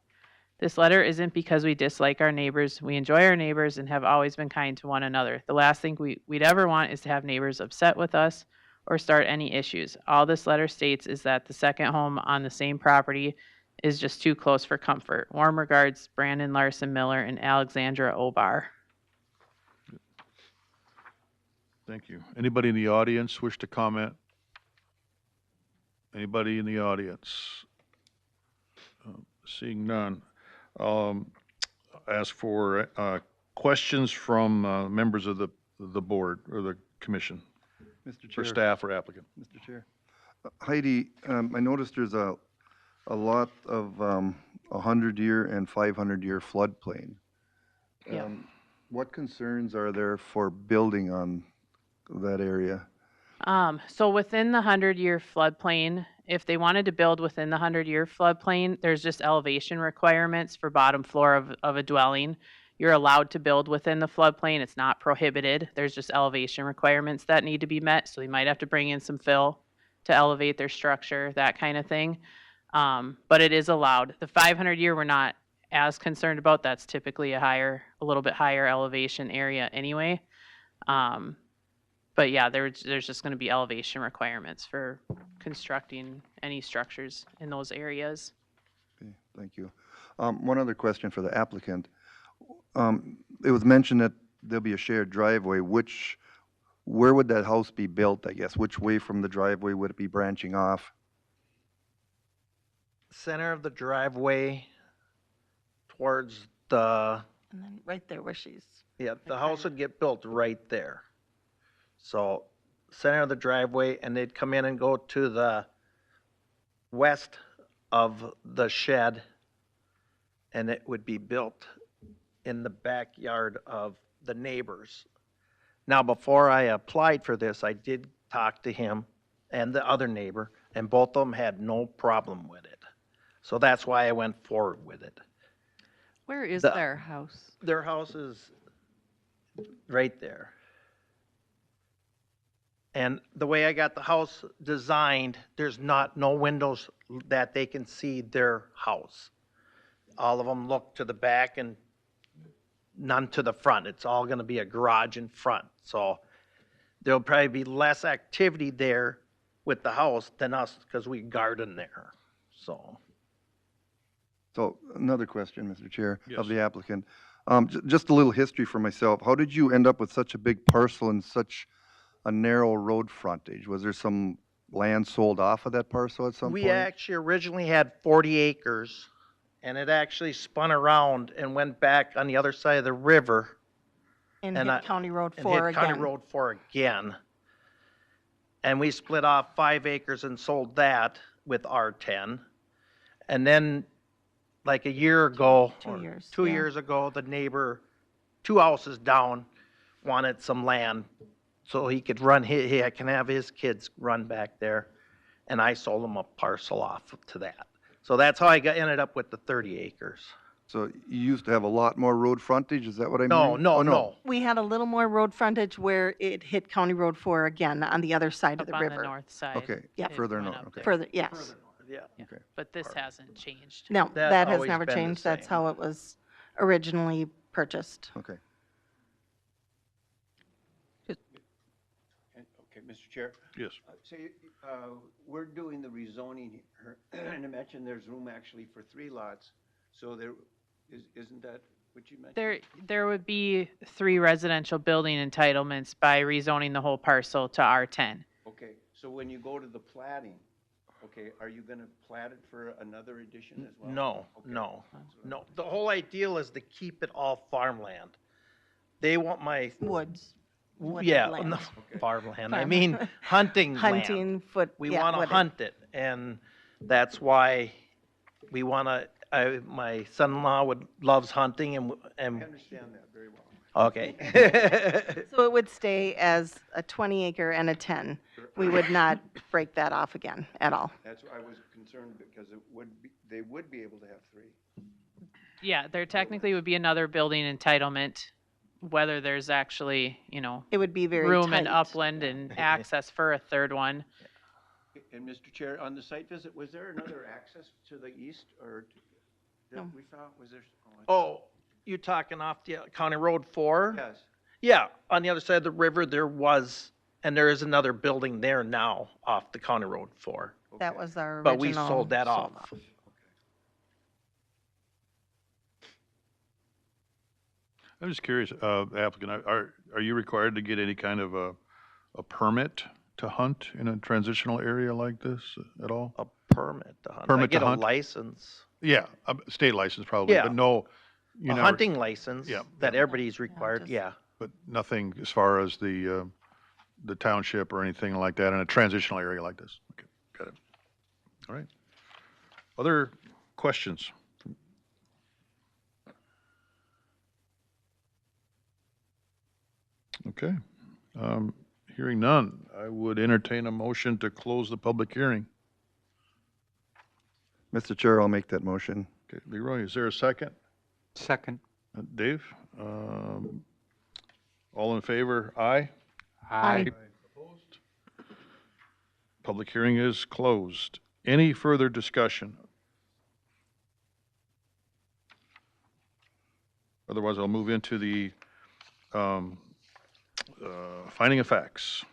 This letter isn't because we dislike our neighbors. We enjoy our neighbors and have always been kind to one another. The last thing we'd ever want is to have neighbors upset with us or start any issues. All this letter states is that the second home on the same property is just too close for comfort. Warm regards, Brandon Larson Miller and Alexandra Obar. Thank you. Anybody in the audience wish to comment? Anybody in the audience? Seeing none. Ask for questions from members of the board or the commission, Mr. for Chair. staff or applicant. Mr. Chair. Heidi, I noticed there's a lot of 100-year and 500-year floodplain. Yeah. What concerns are there for building on that area? So within the 100-year floodplain, if they wanted to build within the 100-year floodplain, there's just elevation requirements for bottom floor of a dwelling. You're allowed to build within the floodplain. It's not prohibited. There's just elevation requirements that need to be met. So they might have to bring in some fill to elevate their structure, that kind of thing. But it is allowed. The 500-year we're not as concerned about. That's typically a little bit higher elevation area anyway. But yeah, there's just going to be elevation requirements for constructing any structures in those areas. Okay, thank you. One other question for the applicant. It was mentioned that there'll be a shared driveway. Where would that house be built, I guess? Which way from the driveway would it be branching off? Center of the driveway towards the, And then right there where she's, yeah, the house would get built right there. So center of the driveway, and they'd come in and go to the west of the shed, and it would be built in the backyard of the neighbors. Now, before I applied for this, I did talk to him and the other neighbor, and both of them had no problem with it. So that's why I went forward with it. Where is The- their house? Their house is right there. And the way I got the house designed, there's no windows that they can see their house. All of them look to the back and none to the front. It's all going to be a garage in front. So there'll probably be less activity there with the house than us because we garden there. So So another question, Mr. Chair, Yes. of the applicant. Just a little history for myself. How did you end up with such a big parcel and such a narrow road frontage? Was there some land sold off of that parcel at some point? we actually originally had 40 acres, and it actually spun around and went back on the other side of the river and And hit I- County Road and 4 hit County again. Road 4 again. And we split off 5 acres and sold that with R10. And then, like a year ago, 2 or years, 2 yeah. years ago, the neighbor, 2 houses down, wanted some land so he could run, he can have his kids run back there. And I sold him a parcel off to that. So that's how I ended up with the 30 acres. So you used to have a lot more road frontage, is that what I mean? No, no, Oh, no. We had a little more road frontage where it hit County Road 4 again on the other side of Up the on the river. north side. Okay, Yeah. further went north, up okay. there. Further, yes. Yeah. Okay. But this hasn't changed. No, That's that has always never been the changed. That's same. how it was originally purchased. Okay. Okay, Mr. Chair. Yes. Say, we're doing the rezoning here, and I mentioned there's room actually for 3 lots. So there, isn't that what you mentioned? There would be 3 residential building entitlements by rezoning the whole parcel to R10. Okay, so when you go to the plating, okay, are you gonna plat it for another addition as well? No, Okay. no. The whole ideal is to keep it all farmland. They want my, Woods. wooded yeah, land. no, farmland. I Farm. mean, hunting land. Hunting foot. We yeah, want to wooded. hunt it, and that's why we want to, my son-in-law loves hunting, and I understand that very well. okay. So it would stay as a 20 acre and a 10. We would not break that off again at all. That's why I was concerned, because it would be, they would be able to have 3. Yeah, there technically would be another building entitlement, whether there's actually, It would be very room tight. and upland and access for a third one. And Mr. Chair, on the site visit, was there another access to the east, or that No. we found, was there? Oh, you're talking off the County Road 4? Yes. Yeah, on the other side of the river, there was, and there is another building there now off the County Road 4. That was our original. But we sold that off. I'm just curious, applicant, are you required to get any kind of a permit to hunt in a transitional area like this at all? A permit to hunt. I Permit to get a hunt? license, Yeah, a state license probably, Yeah. but no, you a never, hunting license Yeah. that everybody's required, just- yeah. but nothing as far as the township or anything like that in a transitional area like this? Okay, got it. All right. Other questions? Okay. Hearing none, I would entertain a motion to close the public hearing. Mr. Chair, I'll make that motion. Okay, Leroy, is there a second? Second. Dave? All in favor? Aye. Aye. Opposed? Public hearing is closed. Any further discussion? Otherwise, I'll move into the finding of facts.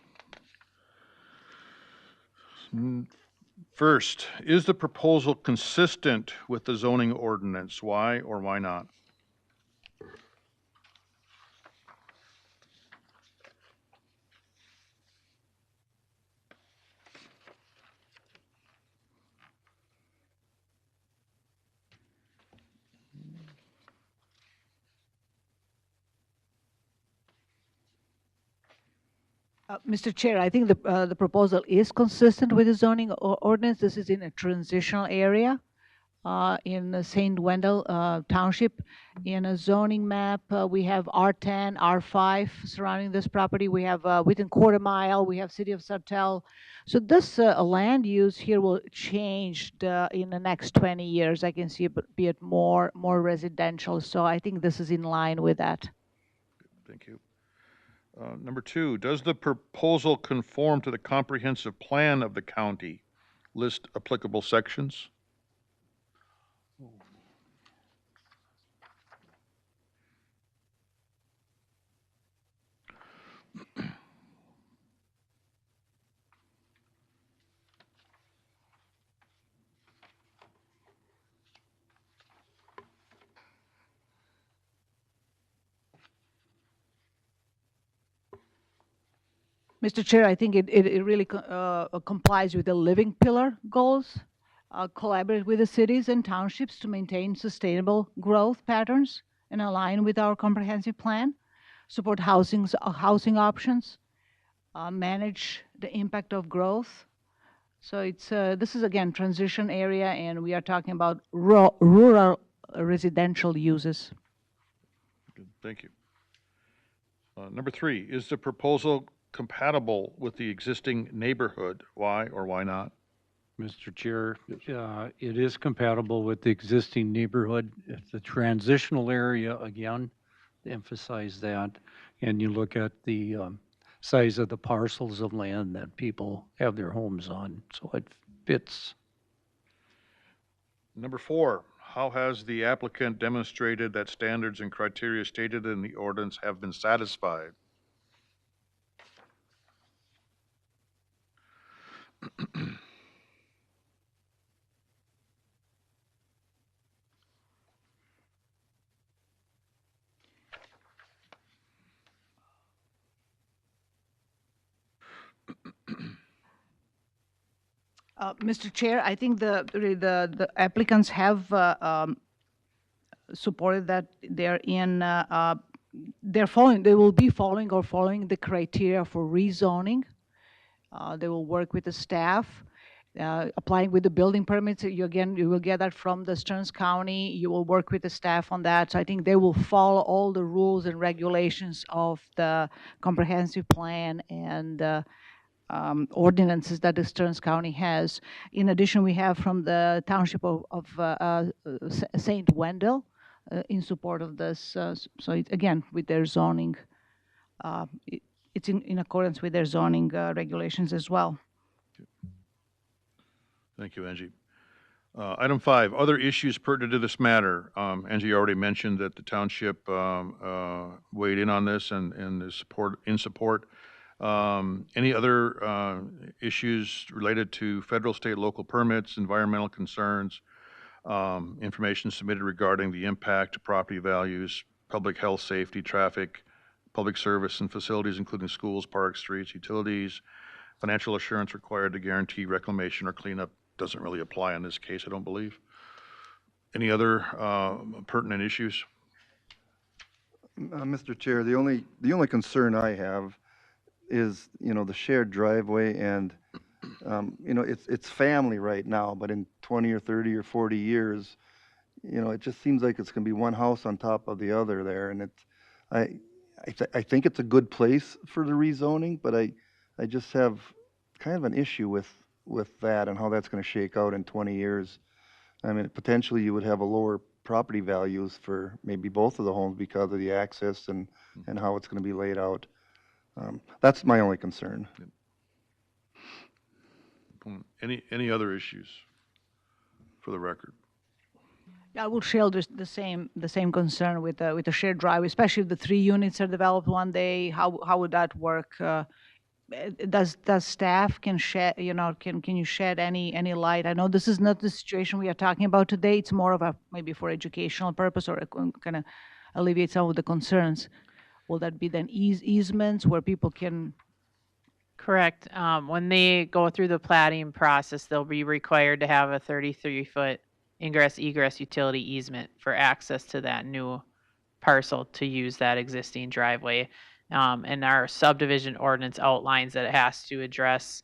First, is the proposal consistent with the zoning ordinance? Why or why not? Mr. Chair, I think the proposal is consistent with the zoning ordinance. This is in a transitional area in the St. Wendell Township. In a zoning map, we have R10, R5 surrounding this property. We have within quarter mile, we have City of Sartell. So this land use here will change in the next 20 years. I can see it be it more residential. So I think this is in line with that. Thank you. Number two, does the proposal conform to the comprehensive plan of the county? List applicable sections. Mr. Chair, I think it really complies with the living pillar goals, collaborate with the cities and townships to maintain sustainable growth patterns and align with our comprehensive plan, support housing options, manage the impact of growth. So it's this is again transition area, and we are talking about rural residential uses. Good, thank you. Number three, is the proposal compatible with the existing neighborhood? Why or why not? Mr. Chair, it is compatible with the existing neighborhood. It's a transitional area, again, to emphasize that. And you look at the size of the parcels of land that people have their homes on, so it fits. Number four, how has the applicant demonstrated that standards and criteria stated in the ordinance have been satisfied? Mr. Chair, I think the applicants have supported that they're in, they will be following the criteria for rezoning. They will work with the staff, applying with the building permits. You will get that from the Stearns County. You will work with the staff on that. So I think they will follow all the rules and regulations of the comprehensive plan and ordinances that the Stearns County has. In addition, we have from the Township of St. Wendell in support of this. So again, with their zoning, it's in accordance with their zoning regulations as well. Thank you, Angie. Item five, other issues pertinent to this matter. Angie already mentioned that the township weighed in on this and is in support. Any other issues related to federal, state, local permits, environmental concerns, information submitted regarding the impact to property values, public health, safety, traffic, public service and facilities, including schools, parks, streets, utilities, financial assurance required to guarantee reclamation or cleanup doesn't really apply in this case, I don't believe. Any other pertinent issues? Mr. Chair, the only concern I have is, the shared driveway and, it's family right now, but in 20 or 30 or 40 years, it just seems like it's going to be one house on top of the other there. And I think it's a good place for the rezoning, but I just have kind of an issue with that and how that's going to shake out in 20 years. I mean, potentially you would have a lower property values for maybe both of the homes because of the access and how it's gonna be laid out. That's my only concern. Any other issues for the record? I will share the same concern with the shared driveway, especially if the 3 units are developed one day. How would that work? Does staff can shed, can you shed any light? I know this is not the situation we are talking about today. It's more of a maybe for educational purpose or kind of alleviate some of the concerns. Will that be then easements where people can? Correct. When they go through the plating process, they'll be required to have a 33-foot ingress egress utility easement for access to that new parcel to use that existing driveway. And our subdivision ordinance outlines that it has to address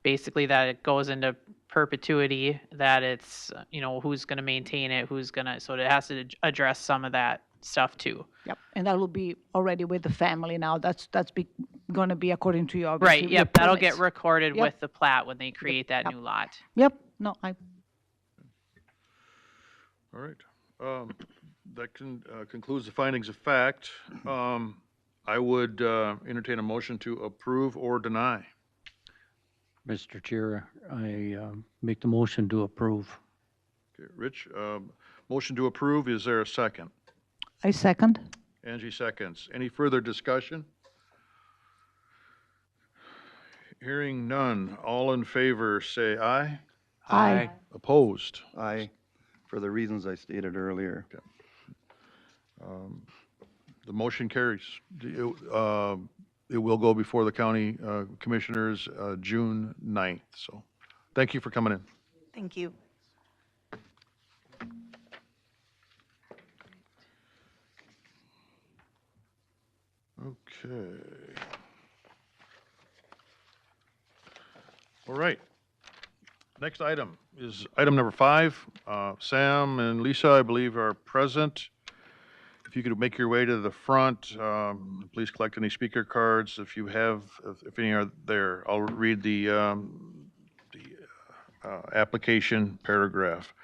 basically that it goes into perpetuity, that it's, who's going to maintain it, so it has to address some of that stuff too. Yep, and that will be already with the family now. That's going to be according to your Right, your yep, that'll get permits. recorded Yep. with the plat when they create that Yep. new lot. Yep, no, All right. That concludes the findings of fact. I would entertain a motion to approve or deny. Mr. Chair, I make the motion to approve. Okay, Rich, motion to approve, is there a second? I second. Angie seconds. Any further discussion? Hearing none. All in favor, say aye. Aye. Opposed? Aye, for the reasons I stated earlier. The motion carries. It will go before the county commissioners June 9th. So thank you for coming in. Thank you. Okay. All right. Next item is item number 5. Sam and Lisa, I believe, are present. If you could make your way to the front, please collect any speaker cards if you have, if any are there. I'll read the application paragraph.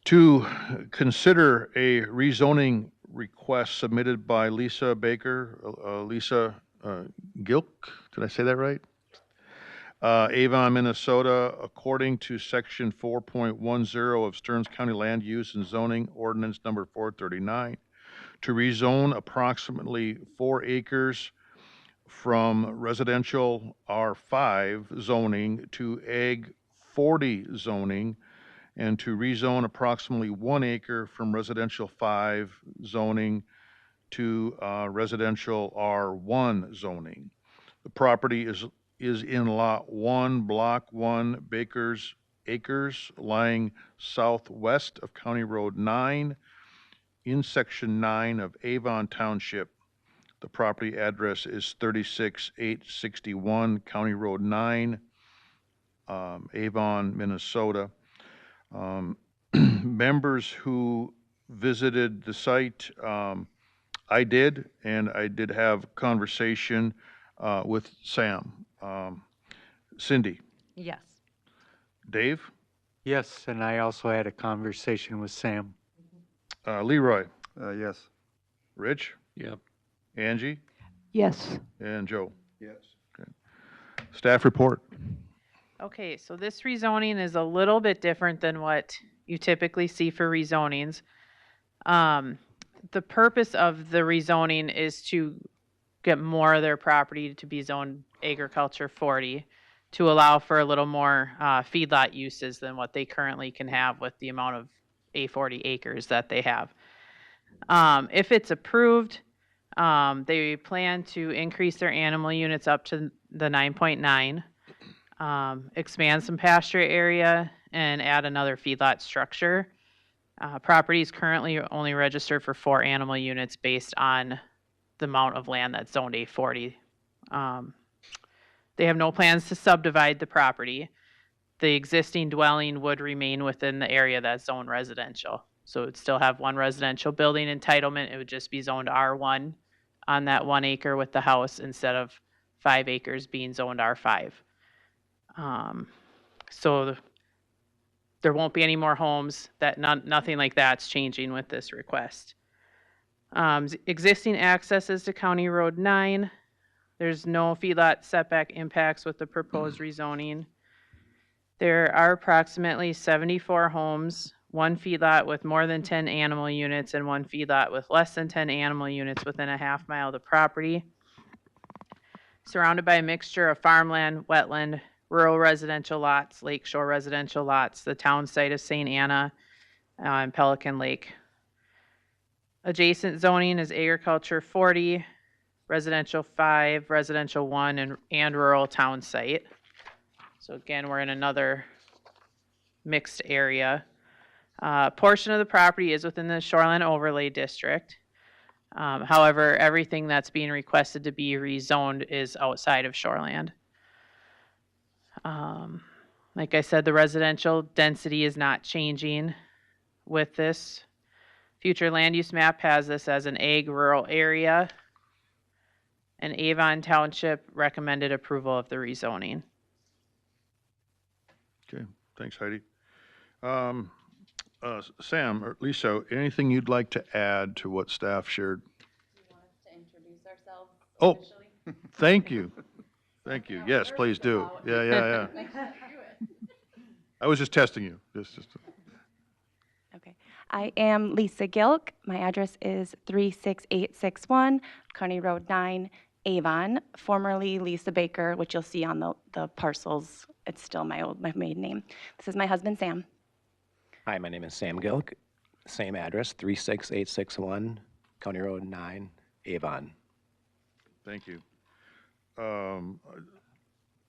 To consider a rezoning request submitted by Lisa Baker, Lisa Gilk, did I say that right? Avon, Minnesota, according to section 4.10 of Stearns County Land Use and Zoning Ordinance number 439, to rezone approximately 4 acres from residential R5 zoning to Ag 40 zoning, and to rezone approximately 1 acre from residential 5 zoning to residential R1 zoning. The property is in Lot 1, Block 1, Acres, lying southwest of County Road 9, in Section 9 of Avon Township. The property address is 36861 County Road 9, Avon, Minnesota. Members who visited the site, I did have conversation with Sam. Cindy? Yes. Dave? Yes, and I also had a conversation with Sam. Leroy? Yes. Rich? Yep. Angie? Yes. And Joe? Yes. Staff report. Okay, so this rezoning is a little bit different than what you typically see for rezonings. The purpose of the rezoning is to get more of their property to be zoned agriculture 40, to allow for a little more feedlot uses than what they currently can have with the amount of A40 acres that they have. If it's approved, they plan to increase their animal units up to the 9.9, expand some pasture area, and add another feedlot structure. Property is currently only registered for 4 animal units based on the amount of land that's zoned A40. They have no plans to subdivide the property. The existing dwelling would remain within the area that's zoned residential. So it would still have 1 residential building entitlement. It would just be zoned R1 on that 1 acre with the house instead of 5 acres being zoned R5. So there won't be any more homes, nothing like that's changing with this request. Existing accesses to County Road 9. There's no feedlot setback impacts with the proposed rezoning. There are approximately 74 homes, 1 feedlot with more than 10 animal units and 1 feedlot with less than 10 animal units within a half mile of the property. Surrounded by a mixture of farmland, wetland, rural residential lots, lakeshore residential lots, the town site of St. Anna, and Pelican Lake. Adjacent zoning is agriculture 40, residential 5, residential 1, and rural town site. So again, we're in another mixed area. Portion of the property is within the Shoreline Overlay District. However, everything that's being requested to be rezoned is outside of shoreland. Like I said, the residential density is not changing with this. Future land use map has this as an ag rural area. And Avon Township recommended approval of the rezoning. Okay, thanks, Heidi. Sam or Lisa, anything you'd like to add to what staff shared? You want us to introduce ourselves officially? Thank you. Thank you. Yes, please do. Yeah. I was just testing you. Just. Okay. I am Lisa Gilk. My address is 36861 County Road 9, Avon, formerly Lisa Baker, which you'll see on the parcels. It's still my maiden name. This is my husband, Sam. Hi, my name is Sam Gilk. Same address, 36861 County Road 9, Avon. Thank you.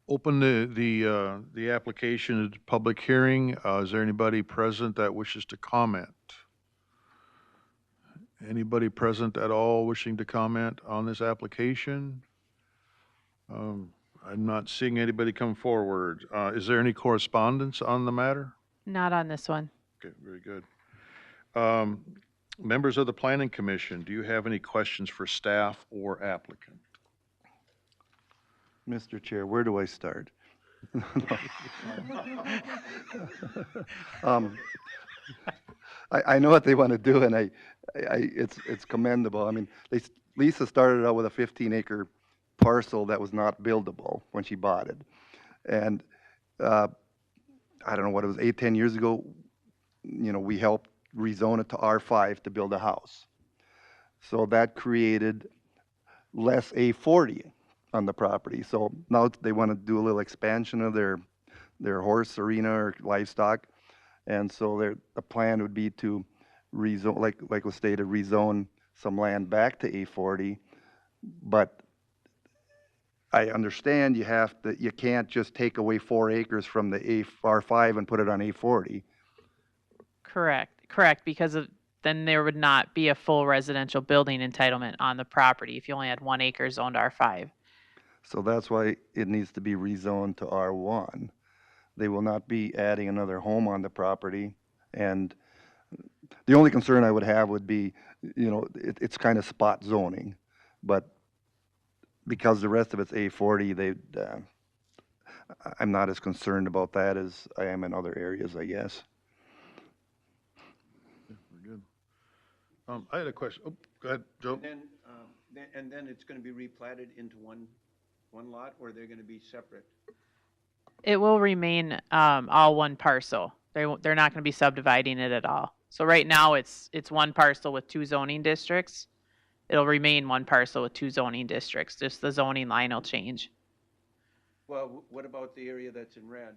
Open the application to public hearing. Is there anybody present that wishes to comment? Anybody present at all wishing to comment on this application? I'm not seeing anybody come forward. Is there any correspondence on the matter? Not on this one. Okay, very good. Members of the Planning Commission, do you have any questions for staff or applicant? Mr. Chair, where do I start? I know what they want to do, and it's commendable. I mean, Lisa started out with a 15-acre parcel that was not buildable when she bought it, and I don't know what it was, 8-10 years ago. We helped rezone it to R5 to build a house. So that created less A40 on the property. So now they want to do a little expansion of their horse arena or livestock. And so the plan would be to rezone, like was stated, rezone some land back to A40. But I understand you can't just take away 4 acres from the R5 and put it on A40. Correct, because then there would not be a full residential building entitlement on the property if you only had 1 acre zoned R5. So that's why it needs to be rezoned to R1. They will not be adding another home on the property. And the only concern I would have would be, it's kind of spot zoning. But because the rest of it's A40, I'm not as concerned about that as I am in other areas, I guess. Very good. I had a question. Oh, go ahead, Joe. And then it's going to be replatted into one lot, or they're going to be separate? It will remain all one parcel. They're not going to be subdividing it at all. So right now it's one parcel with 2 zoning districts. It'll remain one parcel with 2 zoning districts. Just the zoning line will change. Well, what about the area that's in red?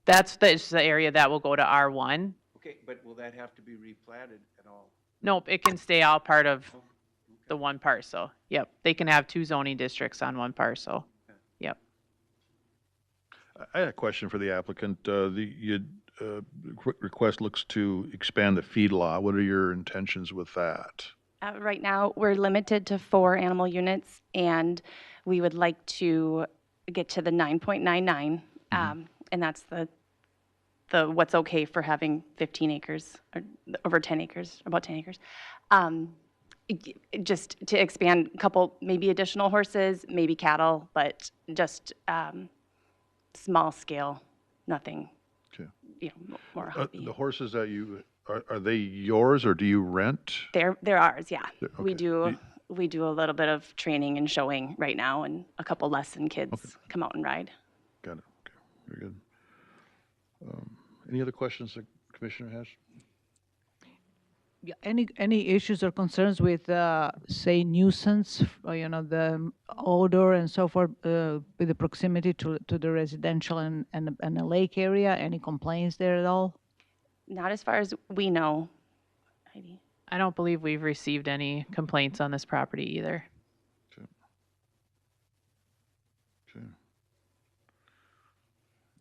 That's the area that will go to R1. Okay, but will that have to be replatted at all? Nope, it can stay all part of the one parcel. Yep, they can have 2 zoning districts on one parcel. Yep. I had a question for the applicant. The request looks to expand the feedlot. What are your intentions with that? Right now, we're limited to 4 animal units, and we would like to get to the 9.99, and that's the what's okay for having 15 acres or over 10 acres, about 10 acres. Just to expand a couple, maybe additional horses, maybe cattle, but just small scale, nothing more hobby. The horses that are they yours or do you rent? They're ours, yeah. Okay. We do a little bit of training and showing right now, and a couple lesson kids come out and ride. Got it. Okay, very good. Any other questions the commissioner has? Yeah, any issues or concerns with, say, nuisance, the odor and so forth, with the proximity to the residential and the lake area? Any complaints there at all? Not as far as we know, Heidi. I don't believe we've received any complaints on this property either. Okay.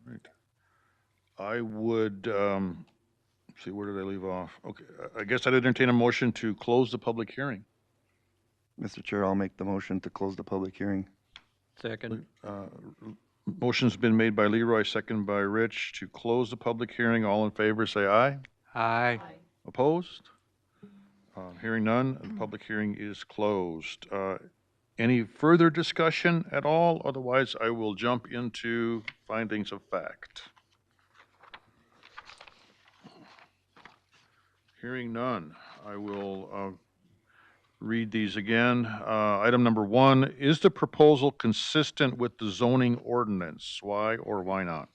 Right. I would, see, where did I leave off? Okay, I guess I'd entertain a motion to close the public hearing. Mr. Chair, I'll make the motion to close the public hearing. Second. Motion's been made by Leroy, second by Rich, to close the public hearing. All in favor, say aye. Aye. Opposed? Hearing none, the public hearing is closed. Any further discussion at all? Otherwise, I will jump into findings of fact. Hearing none, I will read these again. Item number 1, is the proposal consistent with the zoning ordinance? Why or why not?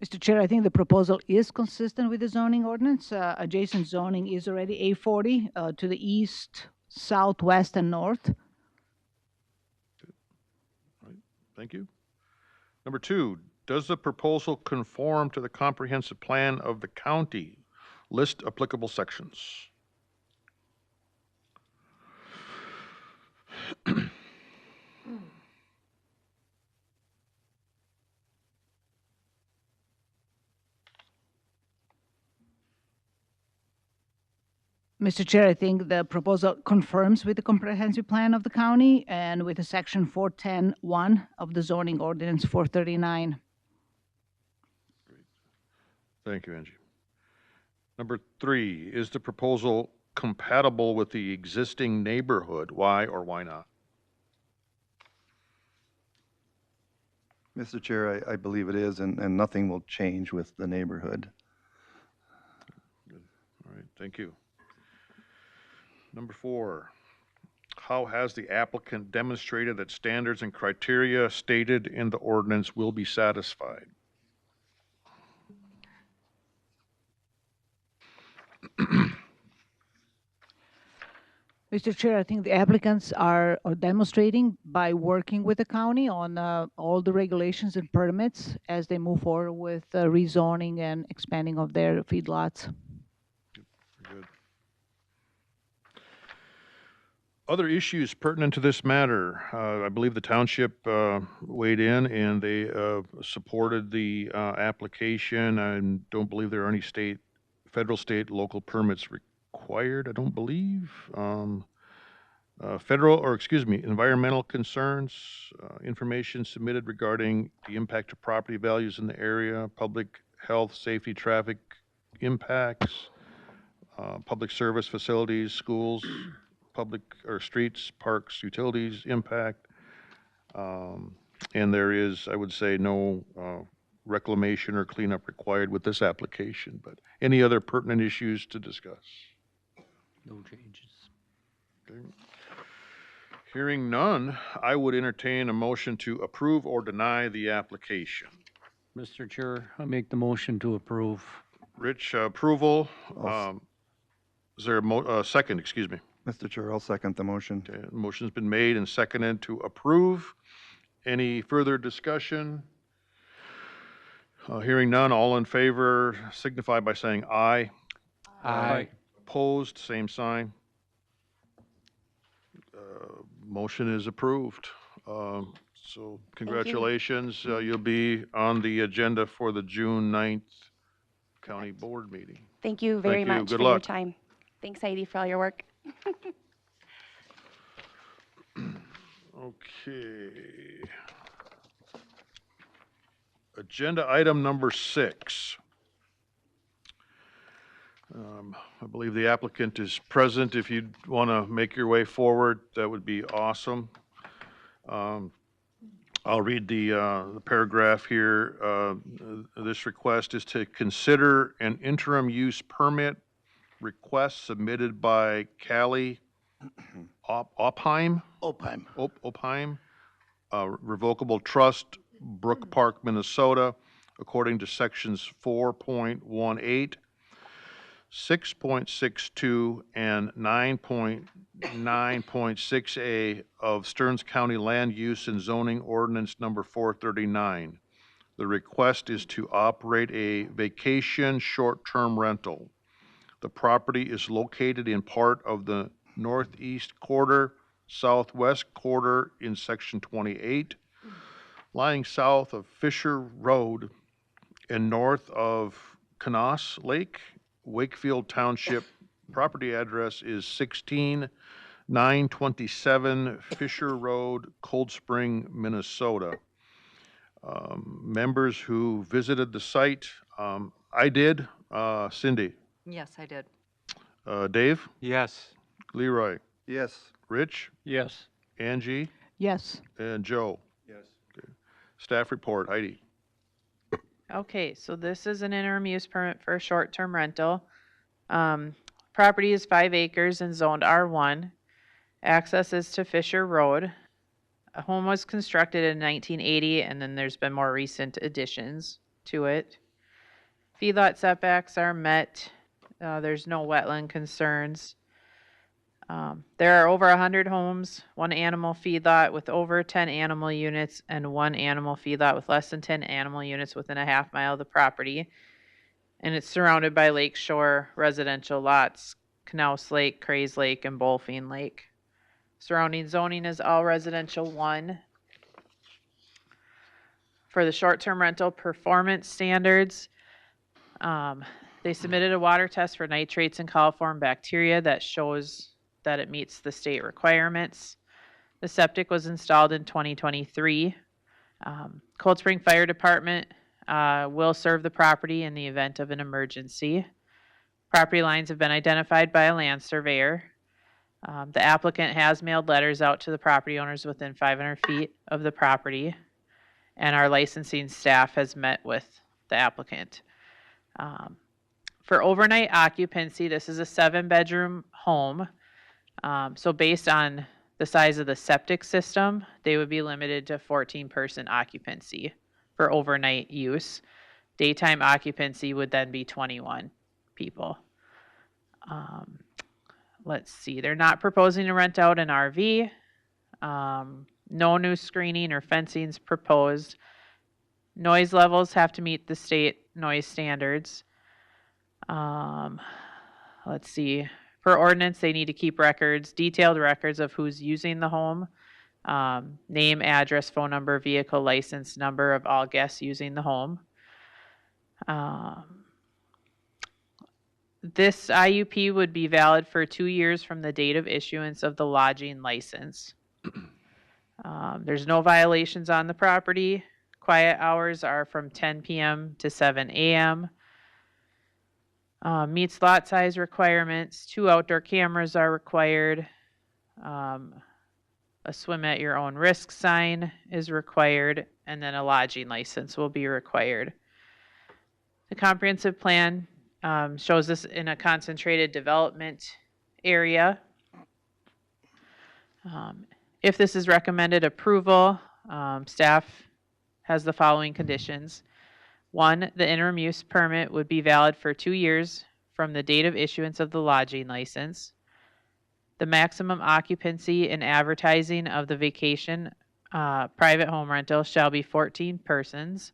Mr. Chair, I think the proposal is consistent with the zoning ordinance. Adjacent zoning is already A40 to the east, southwest, and north. Right. Thank you. Number 2, does the proposal conform to the comprehensive plan of the county? List applicable sections. Mr. Chair, I think the proposal confirms with the comprehensive plan of the county and with the section 410(1) of the zoning ordinance 439. Thank you, Angie. Number 3, is the proposal compatible with the existing neighborhood? Why or why not? Mr. Chair, I believe it is, and nothing will change with the neighborhood. Good. All right, thank you. Number 4, how has the applicant demonstrated that standards and criteria stated in the ordinance will be satisfied? Mr. Chair, I think the applicants are demonstrating by working with the county on all the regulations and permits as they move forward with rezoning and expanding of their feedlots. Good. Other issues pertinent to this matter. I believe the township weighed in and they supported the application. I don't believe there are any federal, state, local permits required, I don't believe. Environmental concerns, information submitted regarding the impact of property values in the area, public health, safety, traffic impacts, public service facilities, schools, public or streets, parks, utilities impact. And there is, I would say, no reclamation or cleanup required with this application, but any other pertinent issues to discuss? No changes. Okay. Hearing none, I would entertain a motion to approve or deny the application. Mr. Chair, I make the motion to approve. Rich, approval. Is there a second, excuse me? Mr. Chair, I'll second the motion. Okay, motion's been made and seconded to approve. Any further discussion? Hearing none, all in favor signify by saying aye. Aye. Opposed, same sign. Motion is approved. So congratulations. You'll be on the agenda for the June 9th county board meeting. Thank you very Thank you. much Good for your luck. time. Thanks, Heidi, for all your work. Okay. Agenda item number 6. I believe the applicant is present. If you'd want to make your way forward, that would be awesome. I'll read the paragraph here. This request is to consider an interim use permit request submitted by Callie Opheim, Revocable Trust, Brook Park, Minnesota, according to sections 4.18, 6.62, and 9.9.6A of Stearns County Land Use and Zoning Ordinance Number 439. The request is to operate a vacation short-term rental. The property is located in part of the northeast quarter, southwest quarter in section 28, lying south of Fisher Road and north of Canas Lake, Wakefield Township. Property address is 16927 Fisher Road, Cold Spring, Minnesota. Members who visited the site, I did. Cindy? Yes, I did. Dave? Yes. Leroy? Yes. Rich? Yes. Angie? Yes. And Joe? Yes. Okay. Staff report, Heidi. Okay, so this is an interim use permit for a short-term rental. Property is 5 acres and zoned R1. Access is to Fisher Road. A home was constructed in 1980, and then there's been more recent additions to it. Feedlot setbacks are met. There's no wetland concerns. There are over 100 homes, 1 animal feedlot with over 10 animal units, and 1 animal feedlot with less than 10 animal units within a half mile of the property. And it's surrounded by lakeshore residential lots, Knaus Lake, Crays Lake, and Bullfine Lake. Surrounding zoning is all residential 1. For the short-term rental performance standards, they submitted a water test for nitrates and coliform bacteria that shows that it meets the state requirements. The septic was installed in 2023. Cold Spring Fire Department will serve the property in the event of an emergency. Property lines have been identified by a land surveyor. The applicant has mailed letters out to the property owners within 500 feet of the property, and our licensing staff has met with the applicant. For overnight occupancy, this is a 7-bedroom home. So based on the size of the septic system, they would be limited to 14-person occupancy for overnight use. Daytime occupancy would then be 21 people. Let's see, they're not proposing to rent out an RV. No new screening or fencing is proposed. Noise levels have to meet the state noise standards. Let's see. Per ordinance, they need to keep records, detailed records of who's using the home, name, address, phone number, vehicle license number of all guests using the home. This IUP would be valid for 2 years from the date of issuance of the lodging license. There's no violations on the property. Quiet hours are from 10 p.m. to 7 a.m. Meets lot size requirements. 2 outdoor cameras are required. A swim at your own risk sign is required, and then a lodging license will be required. The comprehensive plan shows this in a concentrated development area. If this is recommended approval, staff has the following conditions. 1, the interim use permit would be valid for 2 years from the date of issuance of the lodging license. The maximum occupancy and advertising of the vacation private home rental shall be 14 persons.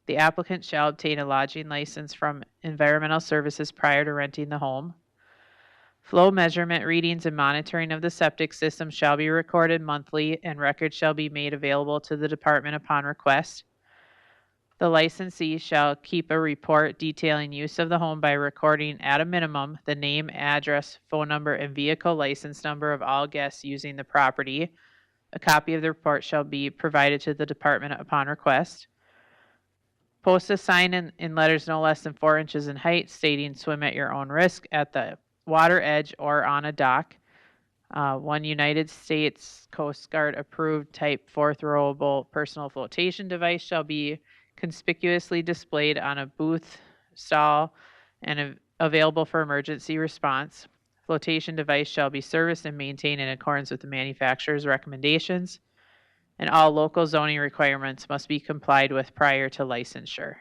The applicant shall obtain a lodging license from Environmental Services prior to renting the home. Flow measurement readings and monitoring of the septic system shall be recorded monthly, and records shall be made available to the department upon request. The licensee shall keep a report detailing use of the home by recording at a minimum the name, address, phone number, and vehicle license number of all guests using the property. A copy of the report shall be provided to the department upon request. Post a sign in letters no less than 4 inches in height stating swim at your own risk at the water edge or on a dock. One United States Coast Guard approved type 4 throwable personal flotation device shall be conspicuously displayed on a booth, stall, and available for emergency response. Flotation device shall be serviced and maintained in accordance with the manufacturer's recommendations, and all local zoning requirements must be complied with prior to licensure.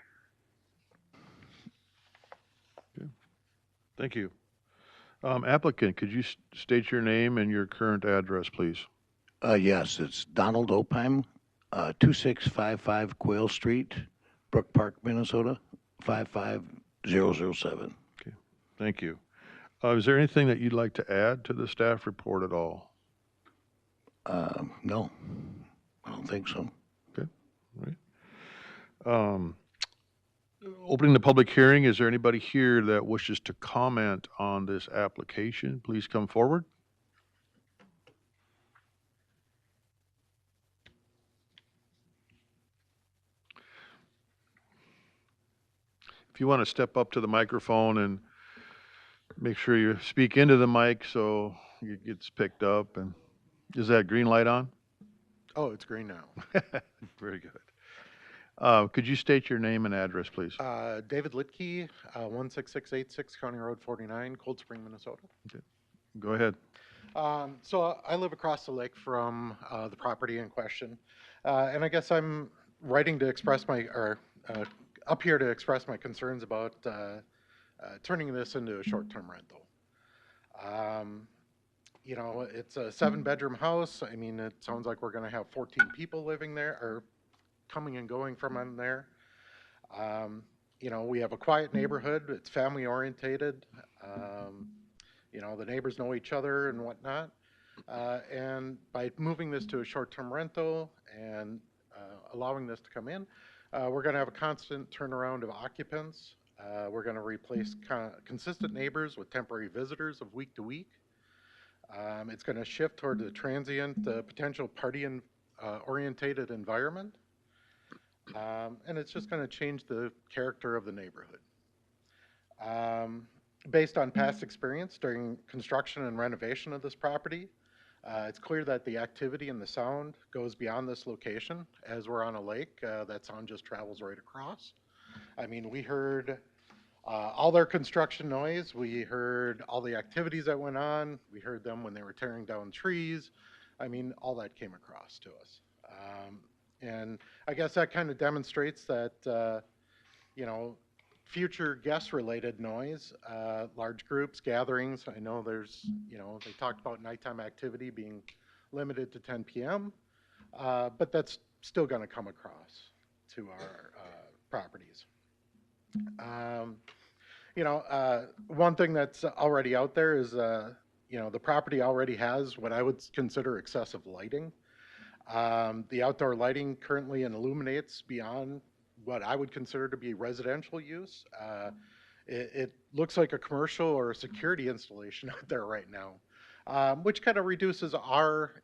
Thank you. Applicant, could you state your name and your current address, please? Yes, it's Donald Opheim, 2655 Quail Street, Brook Park, Minnesota, 55007. Okay, thank you. Is there anything that you'd like to add to the staff report at all? No, I don't think so. Okay, all right. Opening the public hearing, is there anybody here that wishes to comment on this application? Please come forward. If you want to step up to the microphone and make sure you speak into the mic so it gets picked up. And is that green light on? Oh, it's green now. Very good. Could you state your name and address, please? David Litke, 16686 County Road 49, Cold Spring, Minnesota. Okay. Go ahead. So I live across the lake from the property in question, and I guess I'm writing to express my, or up here to express my concerns about turning this into a short-term rental. You know, it's a 7-bedroom house. I mean, it sounds like we're going to have 14 people living there, or coming and going from in there. You know, we have a quiet neighborhood. It's family orientated. You know, the neighbors know each other and whatnot. And by moving this to a short-term rental and allowing this to come in, we're going to have a constant turnaround of occupants. We're going to replace consistent neighbors with temporary visitors of week to week. It's going to shift toward the transient, potential party-orientated environment. And it's just going to change the character of the neighborhood. Based on past experience during construction and renovation of this property, it's clear that the activity and the sound goes beyond this location. As we're on a lake, that sound just travels right across. I mean, we heard all their construction noise. We heard all the activities that went on. We heard them when they were tearing down trees. I mean, all that came across to us. And I guess that kind of demonstrates that, you know, future guest-related noise, large groups, gatherings. I know there's, you know, they talked about nighttime activity being limited to 10 p.m., but that's still going to come across to our properties. You know, one thing that's already out there is, you know, the property already has what I would consider excessive lighting. The outdoor lighting currently illuminates beyond what I would consider to be residential use. It looks like a commercial or a security installation out there right now, which kind of reduces our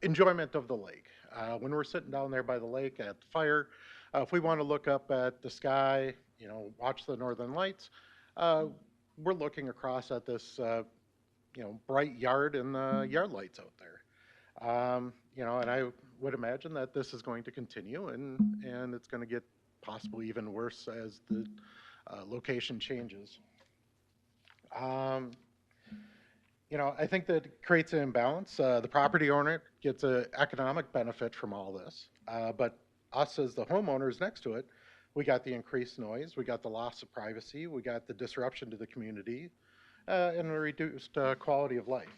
enjoyment of the lake. When we're sitting down there by the lake at the fire, if we want to look up at the sky, you know, watch the northern lights, we're looking across at this, you know, bright yard and the yard lights out there. You know, and I would imagine that this is going to continue, and it's going to get possibly even worse as the location changes. You know, I think that it creates an imbalance. The property owner gets an economic benefit from all this, but us as the homeowners next to it, we got the increased noise, we got the loss of privacy, we got the disruption to the community, and a reduced quality of life.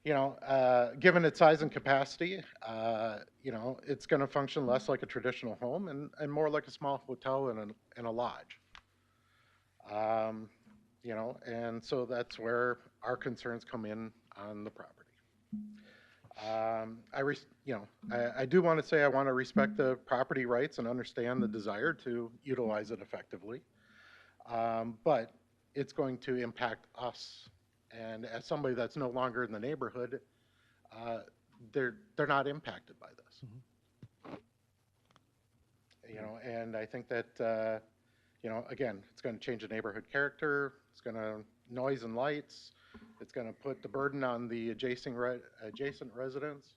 You know, given its size and capacity, you know, it's going to function less like a traditional home and more like a small hotel and a lodge. You know, and so that's where our concerns come in on the property. You know, I do want to say I want to respect the property rights and understand the desire to utilize it effectively, but it's going to impact us. And as somebody that's no longer in the neighborhood, they're not impacted by this. You know, and I think that, you know, again, it's going to change the neighborhood character. It's going to noise and lights. It's going to put the burden on the adjacent residents.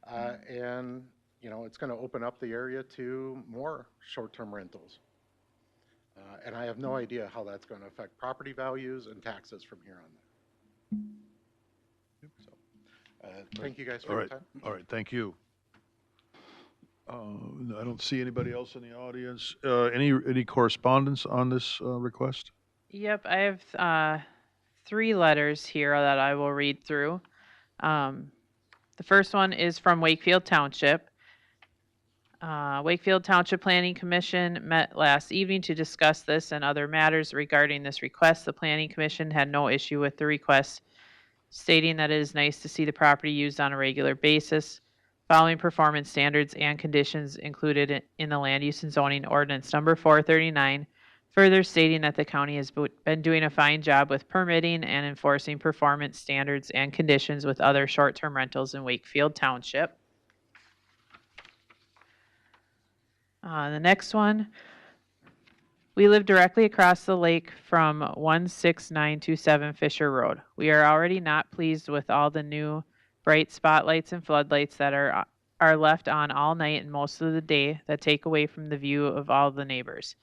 And, you know, it's going to open up the area to more short-term rentals. And I have no idea how that's going to affect property values and taxes from here on there. So, thank you guys for your time. All right, thank you. I don't see anybody else in the audience. Any correspondence on this request? Yep, I have 3 letters here that I will read through. The first one is from Wakefield Township. Wakefield Township Planning Commission met last evening to discuss this and other matters regarding this request. The Planning Commission had no issue with the request, stating that it is nice to see the property used on a regular basis, following performance standards and conditions included in the Land Use and Zoning Ordinance number 439, further stating that the county has been doing a fine job with permitting and enforcing performance standards and conditions with other short-term rentals in Wakefield Township. The next one, we live directly across the lake from 16927 Fisher Road. We are already not pleased with all the new bright spotlights and floodlights that are left on all night and most of the day that take away from the view of all the neighbors.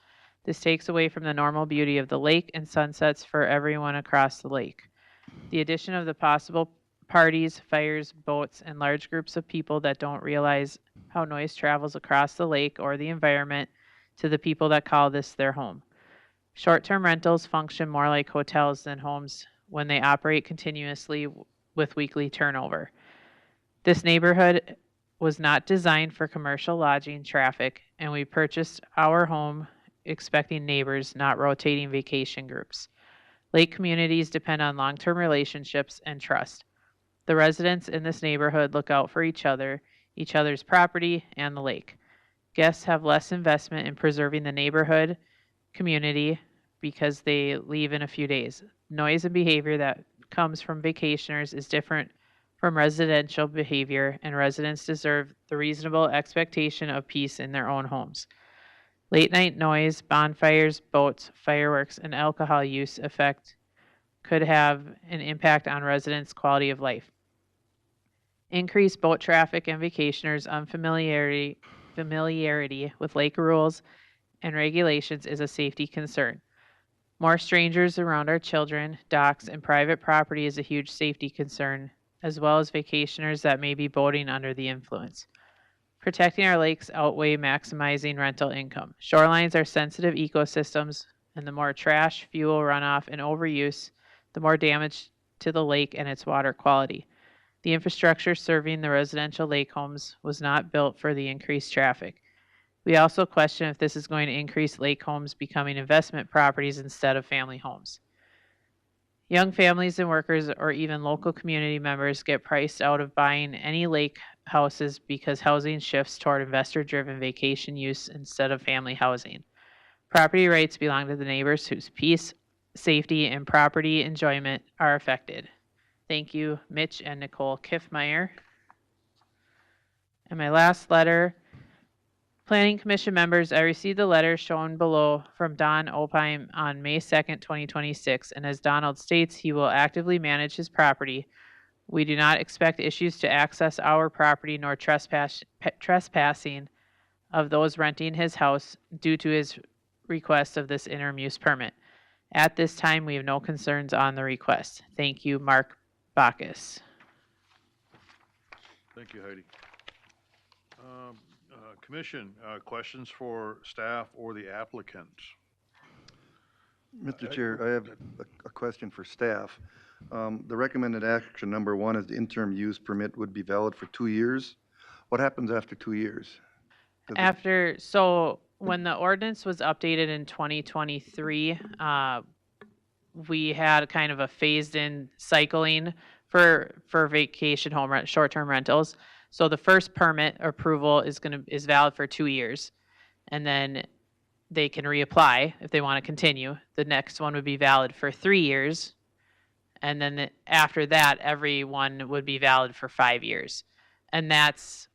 This takes away from the normal beauty of the lake and sunsets for everyone across the lake. The addition of the possible parties, fires, boats, and large groups of people that don't realize how noise travels across the lake or the environment to the people that call this their home. Short-term rentals function more like hotels than homes when they operate continuously with weekly turnover. This neighborhood was not designed for commercial lodging traffic, and we purchased our home expecting neighbors, not rotating vacation groups. Lake communities depend on long-term relationships and trust. The residents in this neighborhood look out for each other, each other's property, and the lake. Guests have less investment in preserving the neighborhood community because they leave in a few days. Noise and behavior that comes from vacationers is different from residential behavior, and residents deserve the reasonable expectation of peace in their own homes. Late night noise, bonfires, boats, fireworks, and alcohol use could have an impact on residents' quality of life. Increased boat traffic and vacationers' unfamiliarity with lake rules and regulations is a safety concern. More strangers around our children, docks, and private property is a huge safety concern, as well as vacationers that may be boating under the influence. Protecting our lakes outweigh maximizing rental income. Shorelines are sensitive ecosystems, and the more trash, fuel runoff, and overuse, the more damage to the lake and its water quality. The infrastructure serving the residential lake homes was not built for the increased traffic. We also question if this is going to increase lake homes becoming investment properties instead of family homes. Young families and workers or even local community members get priced out of buying any lake houses because housing shifts toward investor-driven vacation use instead of family housing. Property rights belong to the neighbors whose peace, safety, and property enjoyment are affected. Thank you, Mitch and Nicole Kiffmeyer. And my last letter, Planning Commission members, I received the letter shown below from Don Opheim on May 2nd, 2026, and as Donald states, he will actively manage his property. We do not expect issues to access our property nor trespassing of those renting his house due to his request of this interim use permit. At this time, we have no concerns on the request. Thank you, Mark Bacchus. Thank you, Heidi. Commission, questions for staff or the applicant? Mr. Chair, I have a question for staff. The recommended action number 1 is the interim use permit would be valid for 2 years. What happens after 2 years? So when the ordinance was updated in 2023, we had kind of a phased-in cycling for vacation home short-term rentals. So the first permit approval is valid for 2 years, and then they can reapply if they want to continue. The next one would be valid for 3 years, And then after that, everyone would be valid for 5 years. And that's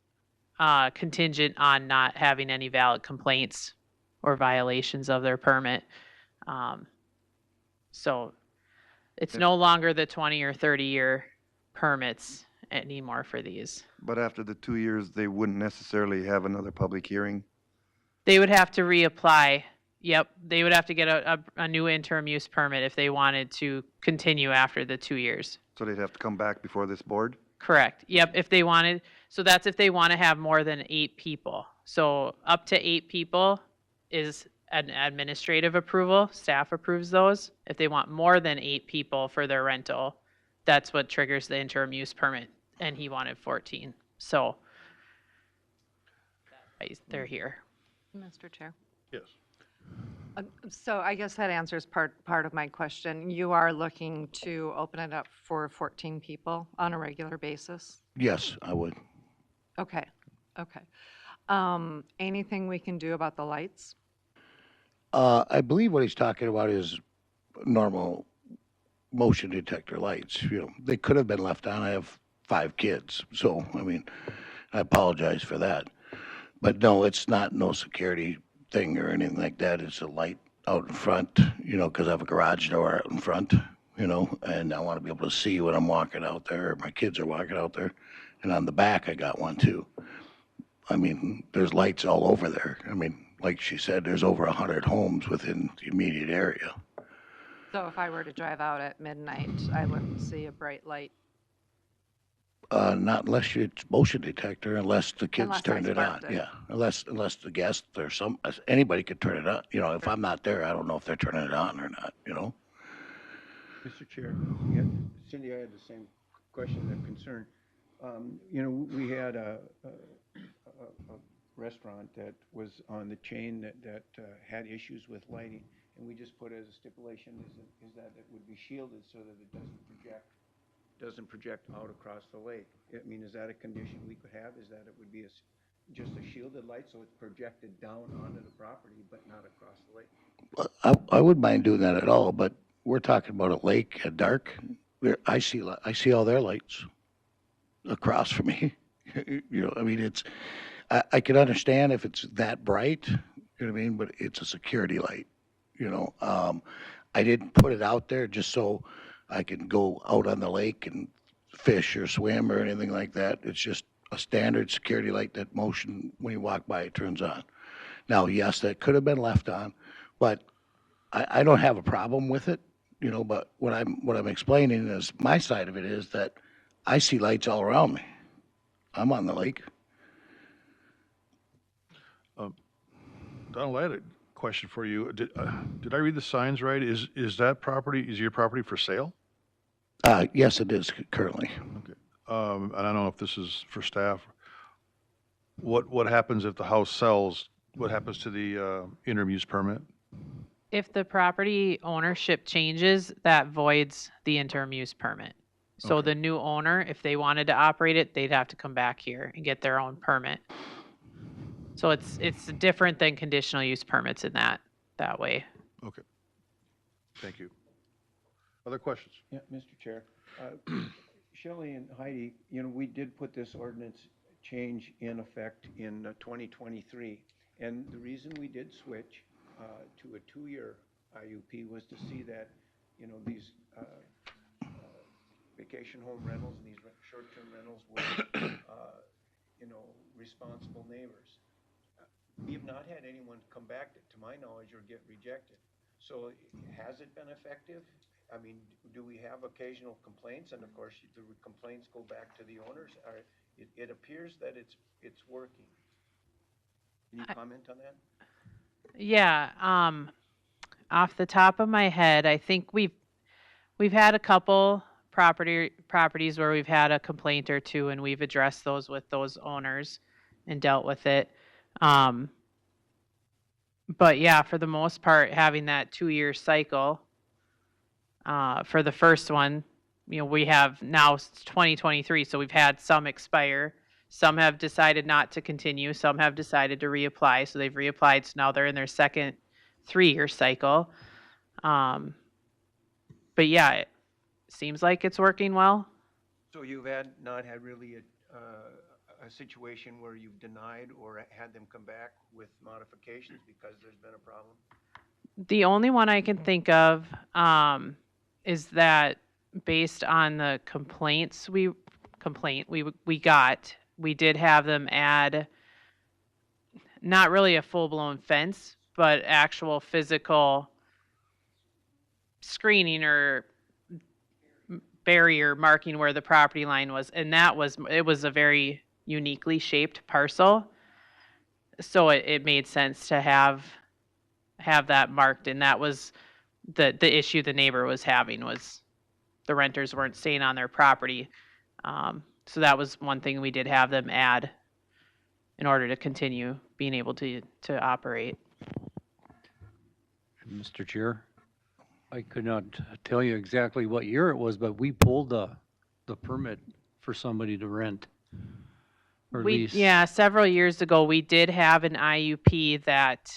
contingent on not having any valid complaints or violations of their permit. So it's no longer the 20 or 30-year permits anymore for these. But after the 2 years, they wouldn't necessarily have another public hearing? They would have to reapply. Yep, they would have to get a new interim use permit if they wanted to continue after the 2 years. So they'd have to come back before this board? Correct. Yep, if they wanted, so that's if they want to have more than 8 people. So up to 8 people is an administrative approval. Staff approves those. If they want more than 8 people for their rental, that's what triggers the interim use permit. And he wanted 14. So they're here. Mr. Chair. Yes. So I guess that answers part of my question. You are looking to open it up for 14 people on a regular basis? Yes, I would. Okay, okay. Anything we can do about the lights? I believe what he's talking about is normal motion detector lights. You know, they could have been left on. I have 5 kids, so, I mean, I apologize for that. But no, it's not no security thing or anything like that. It's a light out in front, you know, because I have a garage door out in front, you know, and I want to be able to see when I'm walking out there, or my kids are walking out there. And on the back, I got one too. I mean, there's lights all over there. I mean, like she said, there's over 100 homes within the immediate area. So if I were to drive out at midnight, I wouldn't see a bright light? Not unless it's motion detector, unless the kids Unless I turned it on. sparked it. Yeah, unless the guest or anybody could turn it on. You know, if I'm not there, I don't know if they're turning it on or not, you know? Mr. Chair, yeah, Cindy, I had the same question and concern. You know, we had a restaurant that was on the chain that had issues with lighting, and we just put as a stipulation is that it would be shielded so that it doesn't project out across the lake. I mean, is that a condition we could have? Is that it would be just a shielded light so it's projected down onto the property but not across the lake? I wouldn't mind doing that at all, but we're talking about a lake at dark. I see all their lights across from me. You know, I mean, I can understand if it's that bright, you know what I mean, but it's a security light, you know. I didn't put it out there just so I can go out on the lake and fish or swim or anything like that. It's just a standard security light that motion, when you walk by, it turns on. Now, yes, that could have been left on, but I don't have a problem with it, you know, but what I'm explaining is my side of it is that I see lights all around me. I'm on the lake. Donald, I had a question for you. Did I read the signs right? Is your property for sale? Yes, it is currently. Okay. And I don't know if this is for staff. What happens if the house sells? What happens to the interim use permit? If the property ownership changes, that voids the interim use permit. So the new owner, if they wanted to operate it, they'd have to come back here and get their own permit. So it's different than conditional use permits in that way. Okay. Thank you. Other questions? Yeah, Mr. Chair. Shelley and Heidi, you know, we did put this ordinance change in effect in 2023. And the reason we did switch to a 2-year IUP was to see that, you know, these vacation home rentals and these short-term rentals were, you know, responsible neighbors. We have not had anyone come back, to my knowledge, or get rejected. So has it been effective? I mean, do we have occasional complaints? And of course, the complaints go back to the owners. It appears that it's working. Can you comment on that? Yeah, off the top of my head, I think we've had a couple properties where we've had a complaint or two, and we've addressed those with those owners and dealt with it. But yeah, for the most part, having that 2-year cycle, for the first one, you know, we have now 2023, so we've had some expire. Some have decided not to continue. Some have decided to reapply. So they've reapplied. So now they're in their second 3-year cycle. But yeah, seems like it's working well. So you've not had really a situation where you've denied or had them come back with modifications because there's been a problem? The only one I can think of is that based on the complaints we got, we did have them add not really a full-blown fence, but actual physical screening or barrier marking where the property line was, and it was a very uniquely shaped parcel, so it made sense to have that marked, and that was the issue the neighbor was having, was the renters weren't staying on their property. So that was one thing we did have them add in order to continue being able to operate. Mr. Chair, I could not tell you exactly what year it was, but we pulled the permit for somebody to rent or lease. Yeah, several years ago, we did have an IUP that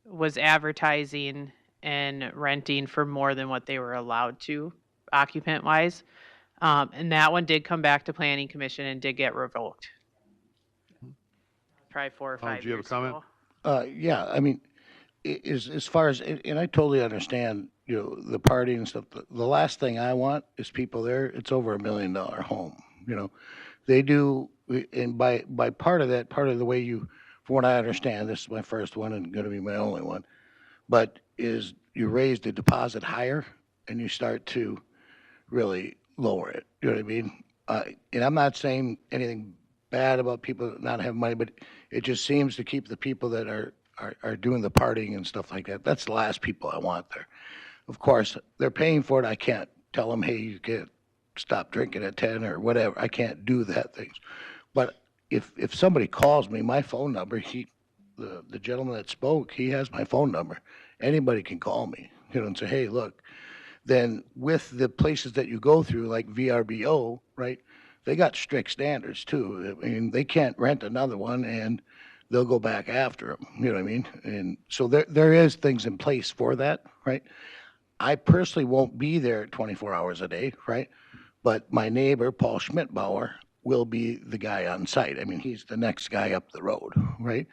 was advertising and renting for more than what they were allowed to, occupant-wise. And that one did come back to Planning Commission and did get revoked. Probably 4 or 5 years ago. Do you have a comment? Yeah, I mean, as far as, and I totally understand, you know, the party and stuff. The last thing I want is people there, it's over $1 million home, you know. They do, and by part of that, part of the way you, from what I understand, this is my first one and gonna be my only one, but is you raise the deposit higher and you start to really lower it, you know what I mean? And I'm not saying anything bad about people not having money, but it just seems to keep the people that are doing the partying and stuff like that. That's the last people I want there. Of course, they're paying for it. I can't tell them, hey, you can't stop drinking at 10 or whatever. I can't do that things. But if somebody calls me, my phone number, the gentleman that spoke, he has my phone number. Anybody can call me, you know, and say, hey, look. Then with the places that you go through, like VRBO, right, they got strict standards too. I mean, they can't rent another one and they'll go back after them, you know what I mean? And so there is things in place for that, right? I personally won't be there 24 hours a day, right? But my neighbor, Paul Schmidtbauer, will be the guy on site. I mean, he's the next guy up the road, right?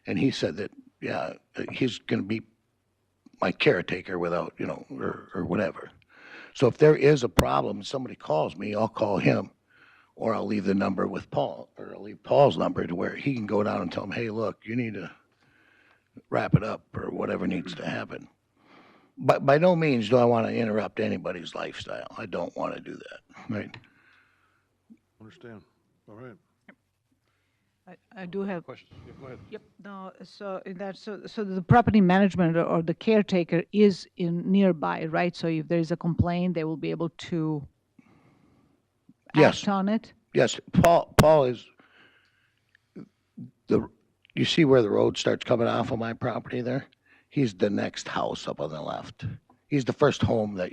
And he said that, yeah, he's going to be my caretaker without, you know, or whatever. So if there is a problem, somebody calls me, I'll call him, or I'll leave the number with Paul, or I'll leave Paul's number to where he can go down and tell him, hey, look, you need to wrap it up or whatever needs to happen. But by no means do I want to interrupt anybody's lifestyle. I don't want to do that, right? Understand. All right. I do have. Question. Yeah, go ahead. Yep. No. So in that, so the property management or the caretaker is in nearby, right? So if there is a complaint, they will be able to act on it. Yes. Paul is you see where the road starts coming off of my property there? He's the next house up on the left. He's the first home that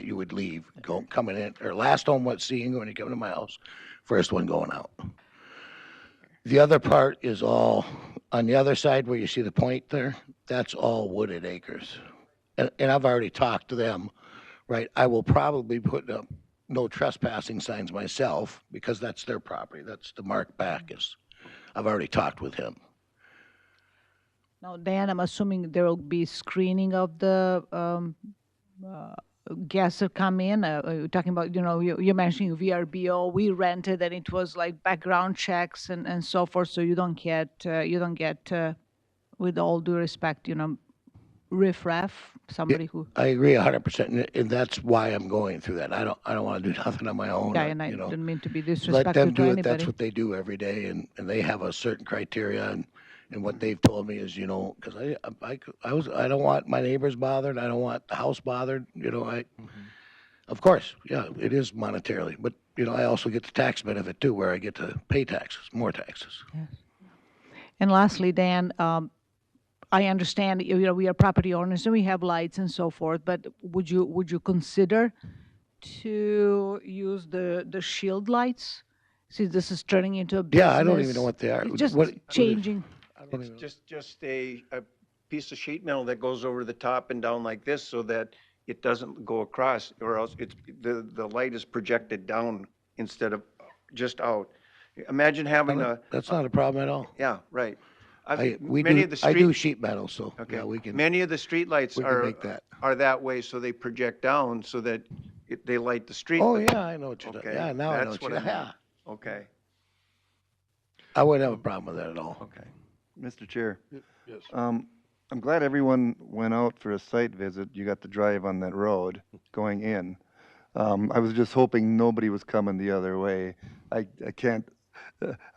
you would leave coming in, or last home seeing when you come to my house, first one going out. The other part is all on the other side where you see the point there. That's all wooded acres, and I've already talked to them. Right, I will probably put up no trespassing signs myself because that's their property. That's the Mark Backus. I've already talked with him. Now, Dan, I'm assuming there will be screening of the guests that come in. You're talking about, you know, you're mentioning VRBO. We rented, and it was like background checks and so forth. So you don't get, with all due respect, you know, riffraff, somebody who. I agree 100%, and that's why I'm going through that. I don't want to do nothing on my own. Yeah, and I didn't mean to be disrespectful Let them to do it. anybody. That's what they do every day, and they have a certain criteria, and what they've told me is, you know, because I don't want my neighbors bothered. I don't want the house bothered. You know, of course, yeah, it is monetarily, but you know, I also get the tax benefit too, where I get to pay taxes, more taxes. Yes. And lastly, Dan, I understand, you know, we are property owners and we have lights and so forth, but would you consider to use the shield lights? See, this is turning into a business. Yeah, I don't even know what they are. It's just changing. It's just a piece of sheet metal that goes over the top and down like this so that it doesn't go across, or else the light is projected down instead of just out. Imagine having a, That's not a problem at all. yeah, right. I do sheet metal, so, Okay. yeah, we can. Many of the streetlights we can make that. are that way, so they project down so that they light the street. Oh, yeah, I know what you're doing. Okay, Yeah, now I know that's what what you're, I mean. yeah. Okay, I wouldn't have a problem with that at all. okay. Mr. Chair, Yes. I'm glad everyone went out for a site visit. You got to drive on that road going in. I was just hoping nobody was coming the other way. I can't,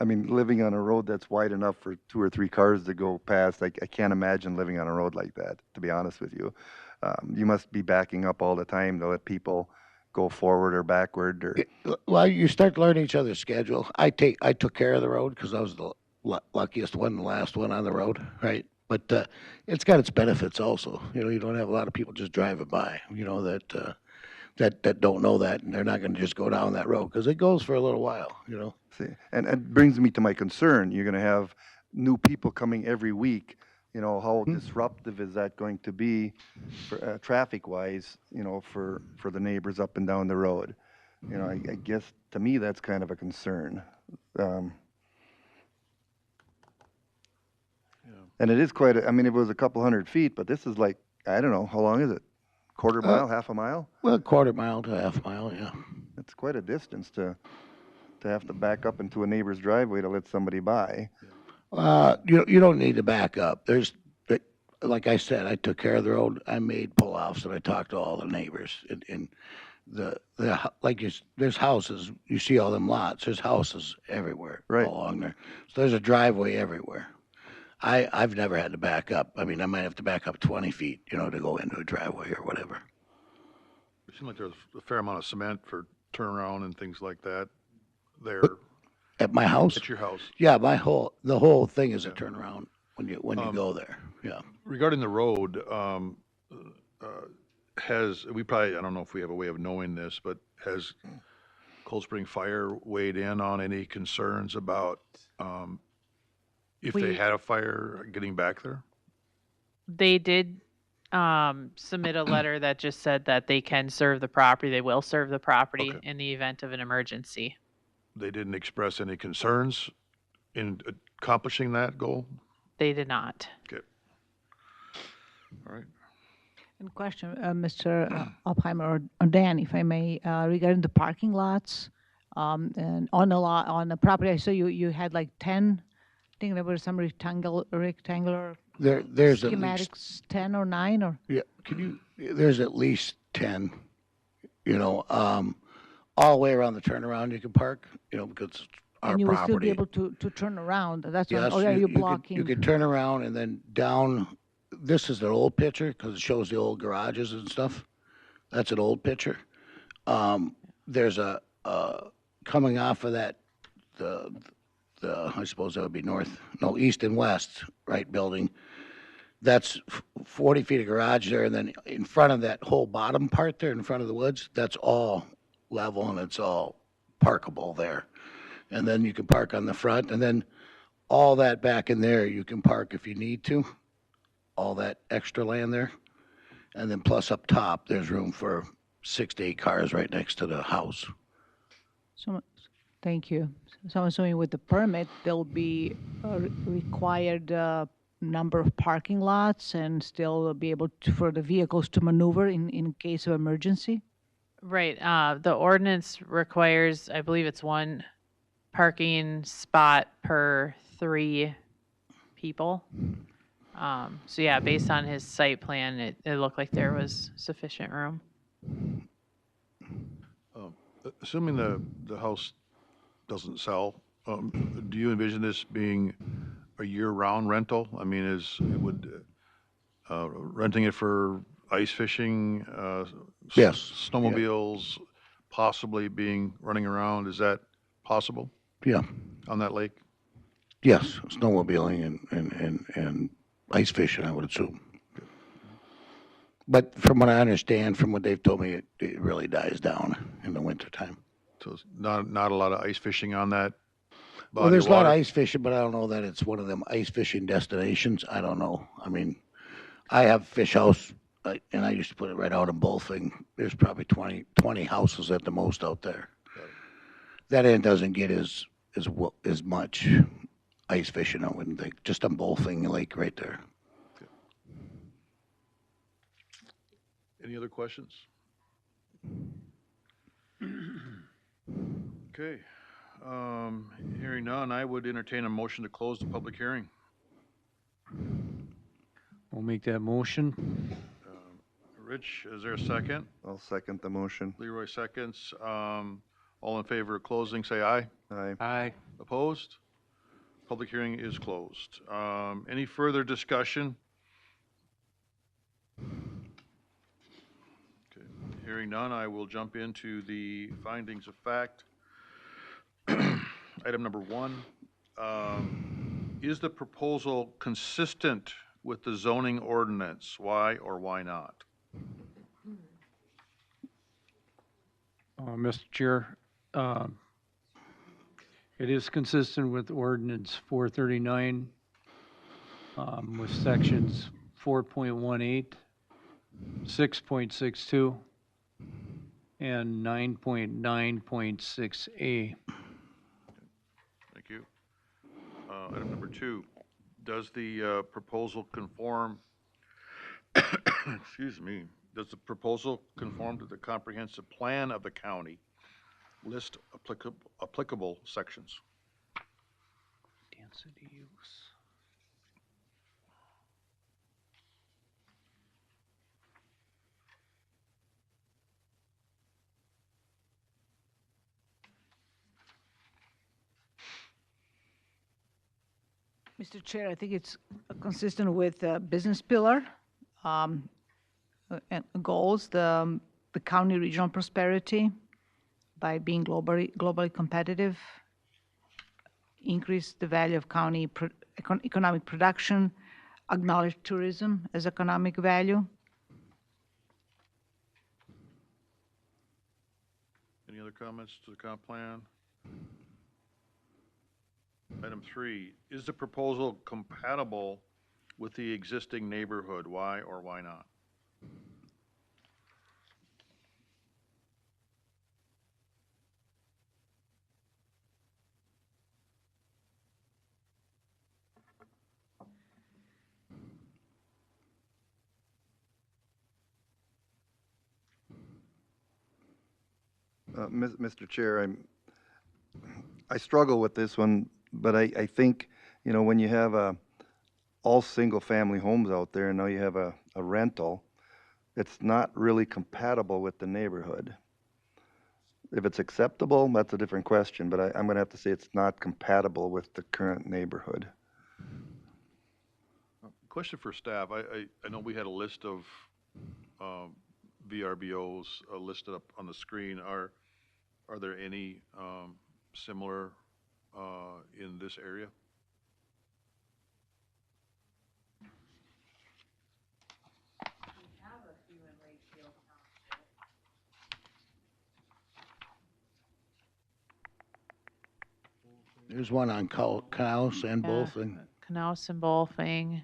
I mean, living on a road that's wide enough for 2 or 3 cars to go past, I can't imagine living on a road like that, to be honest with you. You must be backing up all the time to let people go forward or backward or. Well, you start learning each other's schedule. I took care of the road because I was the luckiest one, the last one on the road, right? But it's got its benefits also. You know, you don't have a lot of people just driving by, you know, that don't know that, and they're not going to just go down that road because it goes for a little while, you know. See, and it brings me to my concern. You're going to have new people coming every week. You know, how disruptive is that going to be for, traffic-wise, you know, for the neighbors up and down the road? You know, I guess to me that's kind of a concern. And it is quite, I mean, it was a couple hundred feet, but this is like, I don't know, how long is it? Quarter mile, half a mile? Well, quarter mile to half mile, yeah. It's quite a distance to have to back up into a neighbor's driveway to let somebody by. You don't need to back up. Like I said, I took care of the road. I made pull-offs and I talked to all the neighbors. And there's houses. You see all them lots. There's houses everywhere along there. So there's a driveway everywhere. I've never had to back up. I mean, I might have to back up 20 feet, you know, to go into a driveway or whatever. It seemed like there's a fair amount of cement for turnaround and things like that there. At my house? At your house. Yeah, the whole thing is a turnaround when you go there. Yeah. Regarding the road, I don't know if we have a way of knowing this, but has Cold Spring Fire weighed in on any concerns about if they had a fire getting back there? They did submit a letter that just said that they can serve the property. They will serve the property in the event of an emergency. They didn't express any concerns in accomplishing that goal? They did not. Okay. All right. And question, Mr. Oppheimer or Dan, if I may, regarding the parking lots, and on the property, I saw you had like 10, I think there were some rectangular There's at least, schematics, 10 or 9 or? yeah, there's at least 10, you know, all the way around the turnaround you can park, you know, because it's our And you will property. still be able to turn around, that's Yes, what, or are you could- blocking? You could turn around and then down, this is an old picture because it shows the old garages and stuff. That's an old picture. There's coming off of that, I suppose that would be east and west, right, building. That's 40 feet of garage there, and then in front of that whole bottom part there, in front of the woods, that's all level and it's all parkable there. And then you can park on the front, and then all that back in there, you can park if you need to, all that extra land there. And then plus up top, there's room for 6 to 8 cars right next to the house. So, thank you. So I'm assuming with the permit, there'll be a required number of parking lots and still be able for the vehicles to maneuver in case of emergency? Right. The ordinance requires, I believe it's 1 parking spot per 3 people. So yeah, based on his site plan, it looked like there was sufficient room. Assuming the house doesn't sell, do you envision this being a year-round rental? I mean, renting it for ice fishing, Yes. snowmobiles, possibly running around, is that possible Yeah, on that lake? yes, snowmobiling and ice fishing, I would assume. But from what I understand, from what they've told me, it really dies down in the wintertime. So it's not a lot of ice fishing on that Well, body there's of a lot of water? ice fishing, but I don't know that it's one of them ice fishing destinations. I don't know. I mean, I have fish house and I used to put it right out in Bullfing, there's probably 20 houses at the most out there. That end doesn't get as much ice fishing, I wouldn't think, just on Bullfing Lake right there. Any other questions? Okay. Hearing none, I would entertain a motion to close the public hearing. We'll make that motion. Rich, is there a second? I'll second the motion. Leroy seconds. All in favor of closing, say aye. Aye. Aye. Opposed? Public hearing is closed. Any further discussion? Okay. Hearing none, I will jump into the findings of fact. Item number 1, is the proposal consistent with the zoning ordinance? Why or why not? Mr. Chair, it is consistent with ordinance 439, with sections 4.18, 6.62, and 9.9.6A. Thank you. Item number 2, does the proposal conform, excuse me, does the proposal conform to the comprehensive plan of the county? List applicable sections. Density use. Mr. Chair, I think it's consistent with business pillar and goals, the county regional prosperity by being globally competitive, increase the value of county economic production, acknowledge tourism as economic value. Any other comments to the comp plan? Item 3, is the proposal compatible with the existing neighborhood? Why or why not? Mr. Chair, I struggle with this one, but I think, you know, when you have all single-family homes out there and now you have a rental, it's not really compatible with the neighborhood. If it's acceptable, that's a different question, but I'm going to have to say it's not compatible with the current neighborhood. Question for staff. I know we had a list of VRBOs listed up on the screen. Are there any similar in this area? There's one on Cows and Bullfing. Knaus and Bullfing.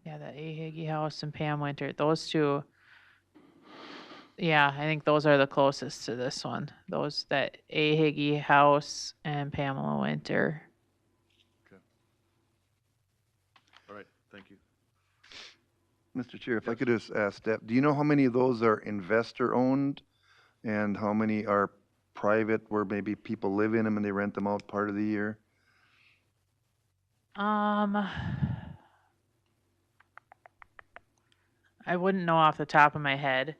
Yeah, the A. Higgy House and Pam Winter. Those two. Yeah, I think those are the closest to this one. Those, that A. Higgy House and Pamela Winter. All right, thank you. Mr. Chair, if I could just ask Steph, do you know how many of those are investor-owned and how many are private where maybe people live in them and they rent them out part of the year? I wouldn't know off the top of my head.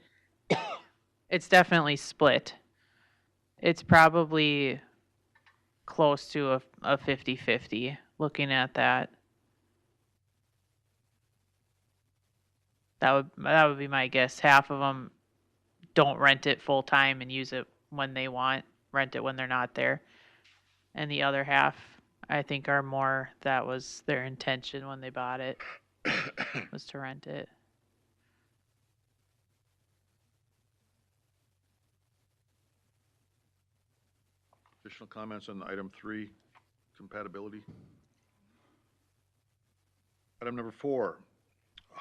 It's definitely split. It's probably close to a 50-50 looking at that. That would be my guess. Half of them don't rent it full time and use it when they want, rent it when they're not there. And the other half, I think, are more, that was their intention when they bought it, was to rent it. Additional comments on item 3, compatibility? Item number 4,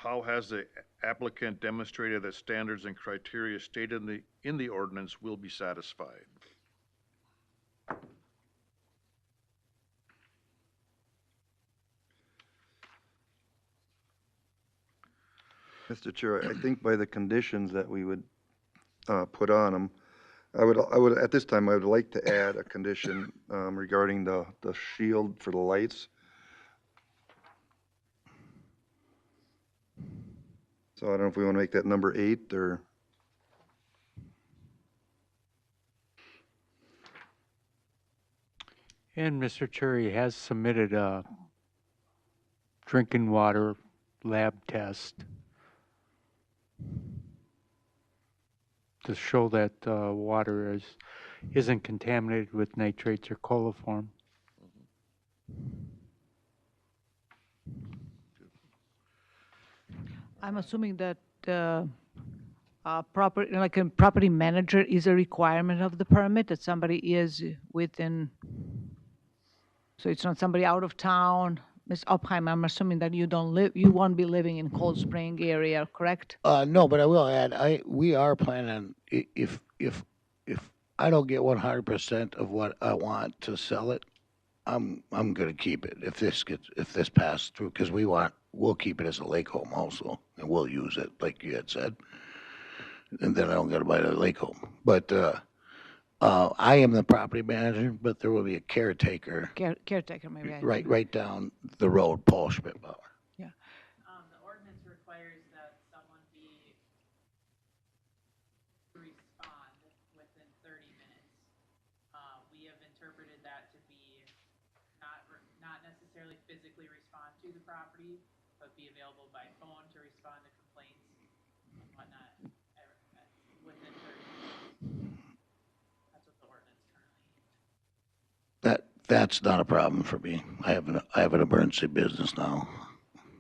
how has the applicant demonstrated that standards and criteria stated in the ordinance will be satisfied? Mr. Chair, I think by the conditions that we would put on them, at this time, I would like to add a condition regarding the shield for the lights. So I don't know if we want to make that number 8 or. And Mr. Chair, he has submitted a drinking water lab test to show that water isn't contaminated with nitrates or coliform. I'm assuming that like a property manager is a requirement of the permit, that somebody is within, so it's not somebody out of town. Ms. Opheim, I'm assuming that you won't be living in Cold Spring area, correct? No, but I will add, we are planning, if I don't get 100% of what I want to sell it, I'm gonna keep it if this passes through, because we'll keep it as a lake home also, and we'll use it, like you had said. And then I don't gotta buy the lake home. But, I am the property manager, but there will be a caretaker Caretaker, maybe. right down the road, Paul Schmidbauer. The ordinance requires that someone be to respond within 30 minutes. We have interpreted that to be not necessarily physically respond to the property, but be available by phone to respond to complaints and whatnot within 30 minutes. That's what the ordinance currently. That's not a problem for me. I have an emergency business now.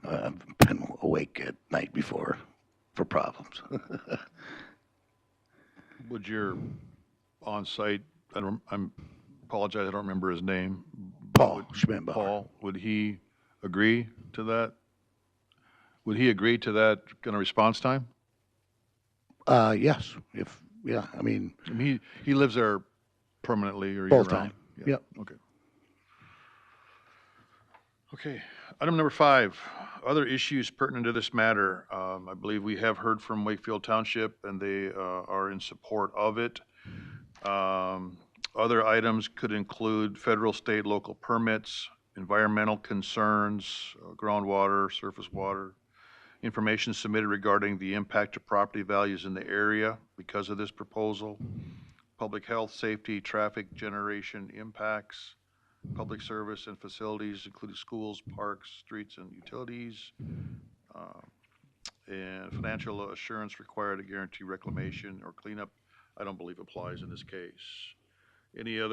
I've been awake at night before for problems. Would your on-site, I apologize, I don't remember his name. Paul Schmidbauer. Paul, would he agree to that? Would he agree to that kind of response time? Yes, I mean. He lives there permanently or Full year-round? time, yep. Okay. Okay, item number 5, other issues pertinent to this matter. I believe we have heard from Wakefield Township, and they are in support of it. Other items could include federal, state, local permits, environmental concerns, groundwater, surface water, information submitted regarding the impact of property values in the area because of this proposal, public health, safety, traffic generation impacts, public service and facilities, including schools, parks, streets, and utilities, and financial assurance required to guarantee reclamation or cleanup. I don't believe applies in this case. Any of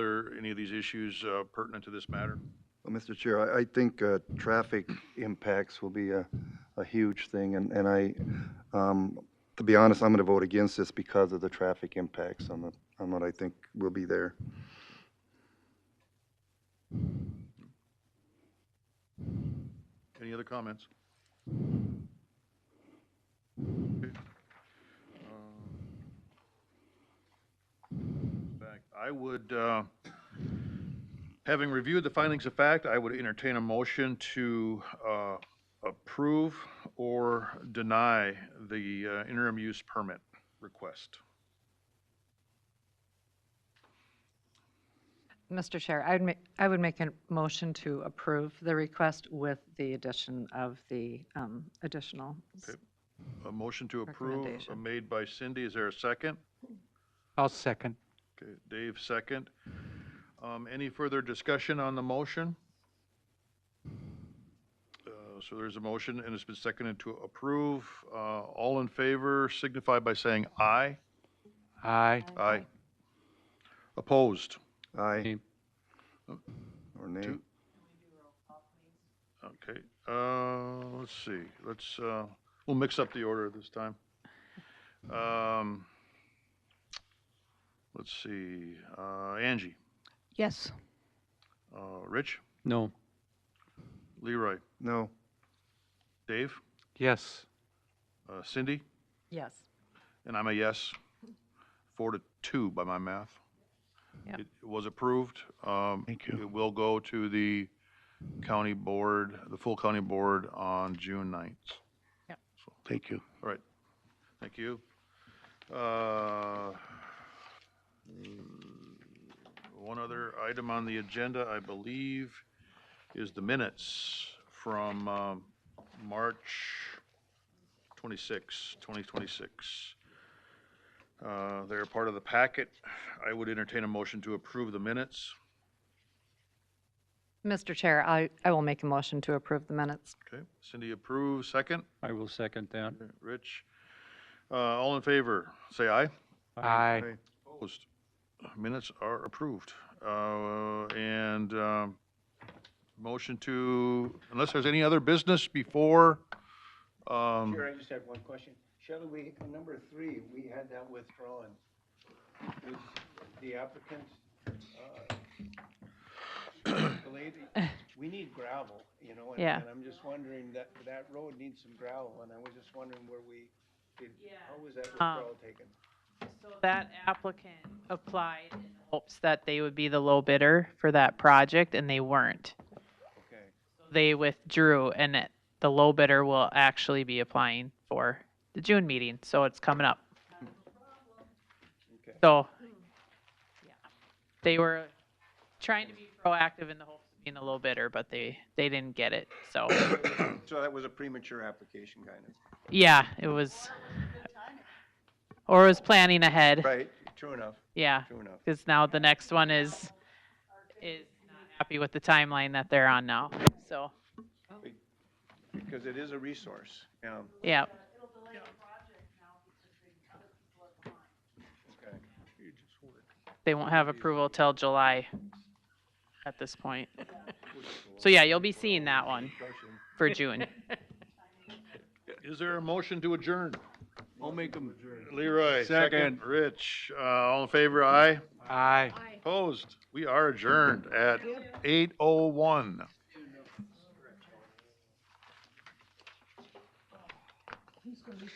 these issues pertinent to this matter? Well, Mr. Chair, I think traffic impacts will be a huge thing, and I, to be honest, I'm going to vote against this because of the traffic impacts on what I think will be there. Any other comments? Okay. I would, having reviewed the findings of fact, I would entertain a motion to approve or deny the interim use permit request. Mr. Chair, I would make a motion to approve the request with the addition of the additional. Okay. A motion to approve Recommendation. made by Cindy. Is there a second? I'll second. Okay, Dave, second. Any further discussion on the motion? So there's a motion and it's been seconded to approve. All in favor signify by saying aye. Aye. Aye. Opposed? Aye. Or nay. Okay, let's see, we'll mix up the order this time. Let's see, Angie, Yes. Rich, No. Leroy, No. Dave, Yes. Cindy? Yes. And I'm a yes, 4-2 by my math. Yep. It was approved. Thank you. It will go to the county board, the full county board on June 9th. Thank you. All right, thank you. Uh, One other item on the agenda, I believe, is the minutes from March 26, 2026. They're part of the packet. I would entertain a motion to approve the minutes. Mr. Chair, I will make a motion to approve the minutes. Okay, Cindy approves, second. I will second that. Rich. All in favor, say aye. Aye. Opposed? Minutes are approved. Motion to, unless there's any other business before, Chair, I just have one question. Shelley, on number 3, we had that withdrawn. Was the applicant, the lady, we need gravel, you know, and Yeah. I'm just wondering that road needs some gravel, and I was just wondering where we did, how was that withdrawal taken? So that applicant applied in hopes that they would be the low bidder for that project, and they weren't. Okay. They withdrew, and the low bidder will actually be applying for the June meeting, so it's coming up. Okay. So, yeah, they were trying to be proactive in the hopes of being a low bidder, but they didn't get it, so. So that was a premature application, kind of. Yeah, it was, or it was planning ahead. Right, true enough. Yeah, True enough. because now the next one is not happy with the timeline that they're on now, so, Because it is a resource, yeah. yeah. Okay. They won't have approval till July at this point. So yeah, you'll be seeing that one for June. is there a motion to adjourn? I'll make them. Leroy, second. Second. Rich, all in favor, aye. Aye. Opposed? We are adjourned at 8:01. He's going to use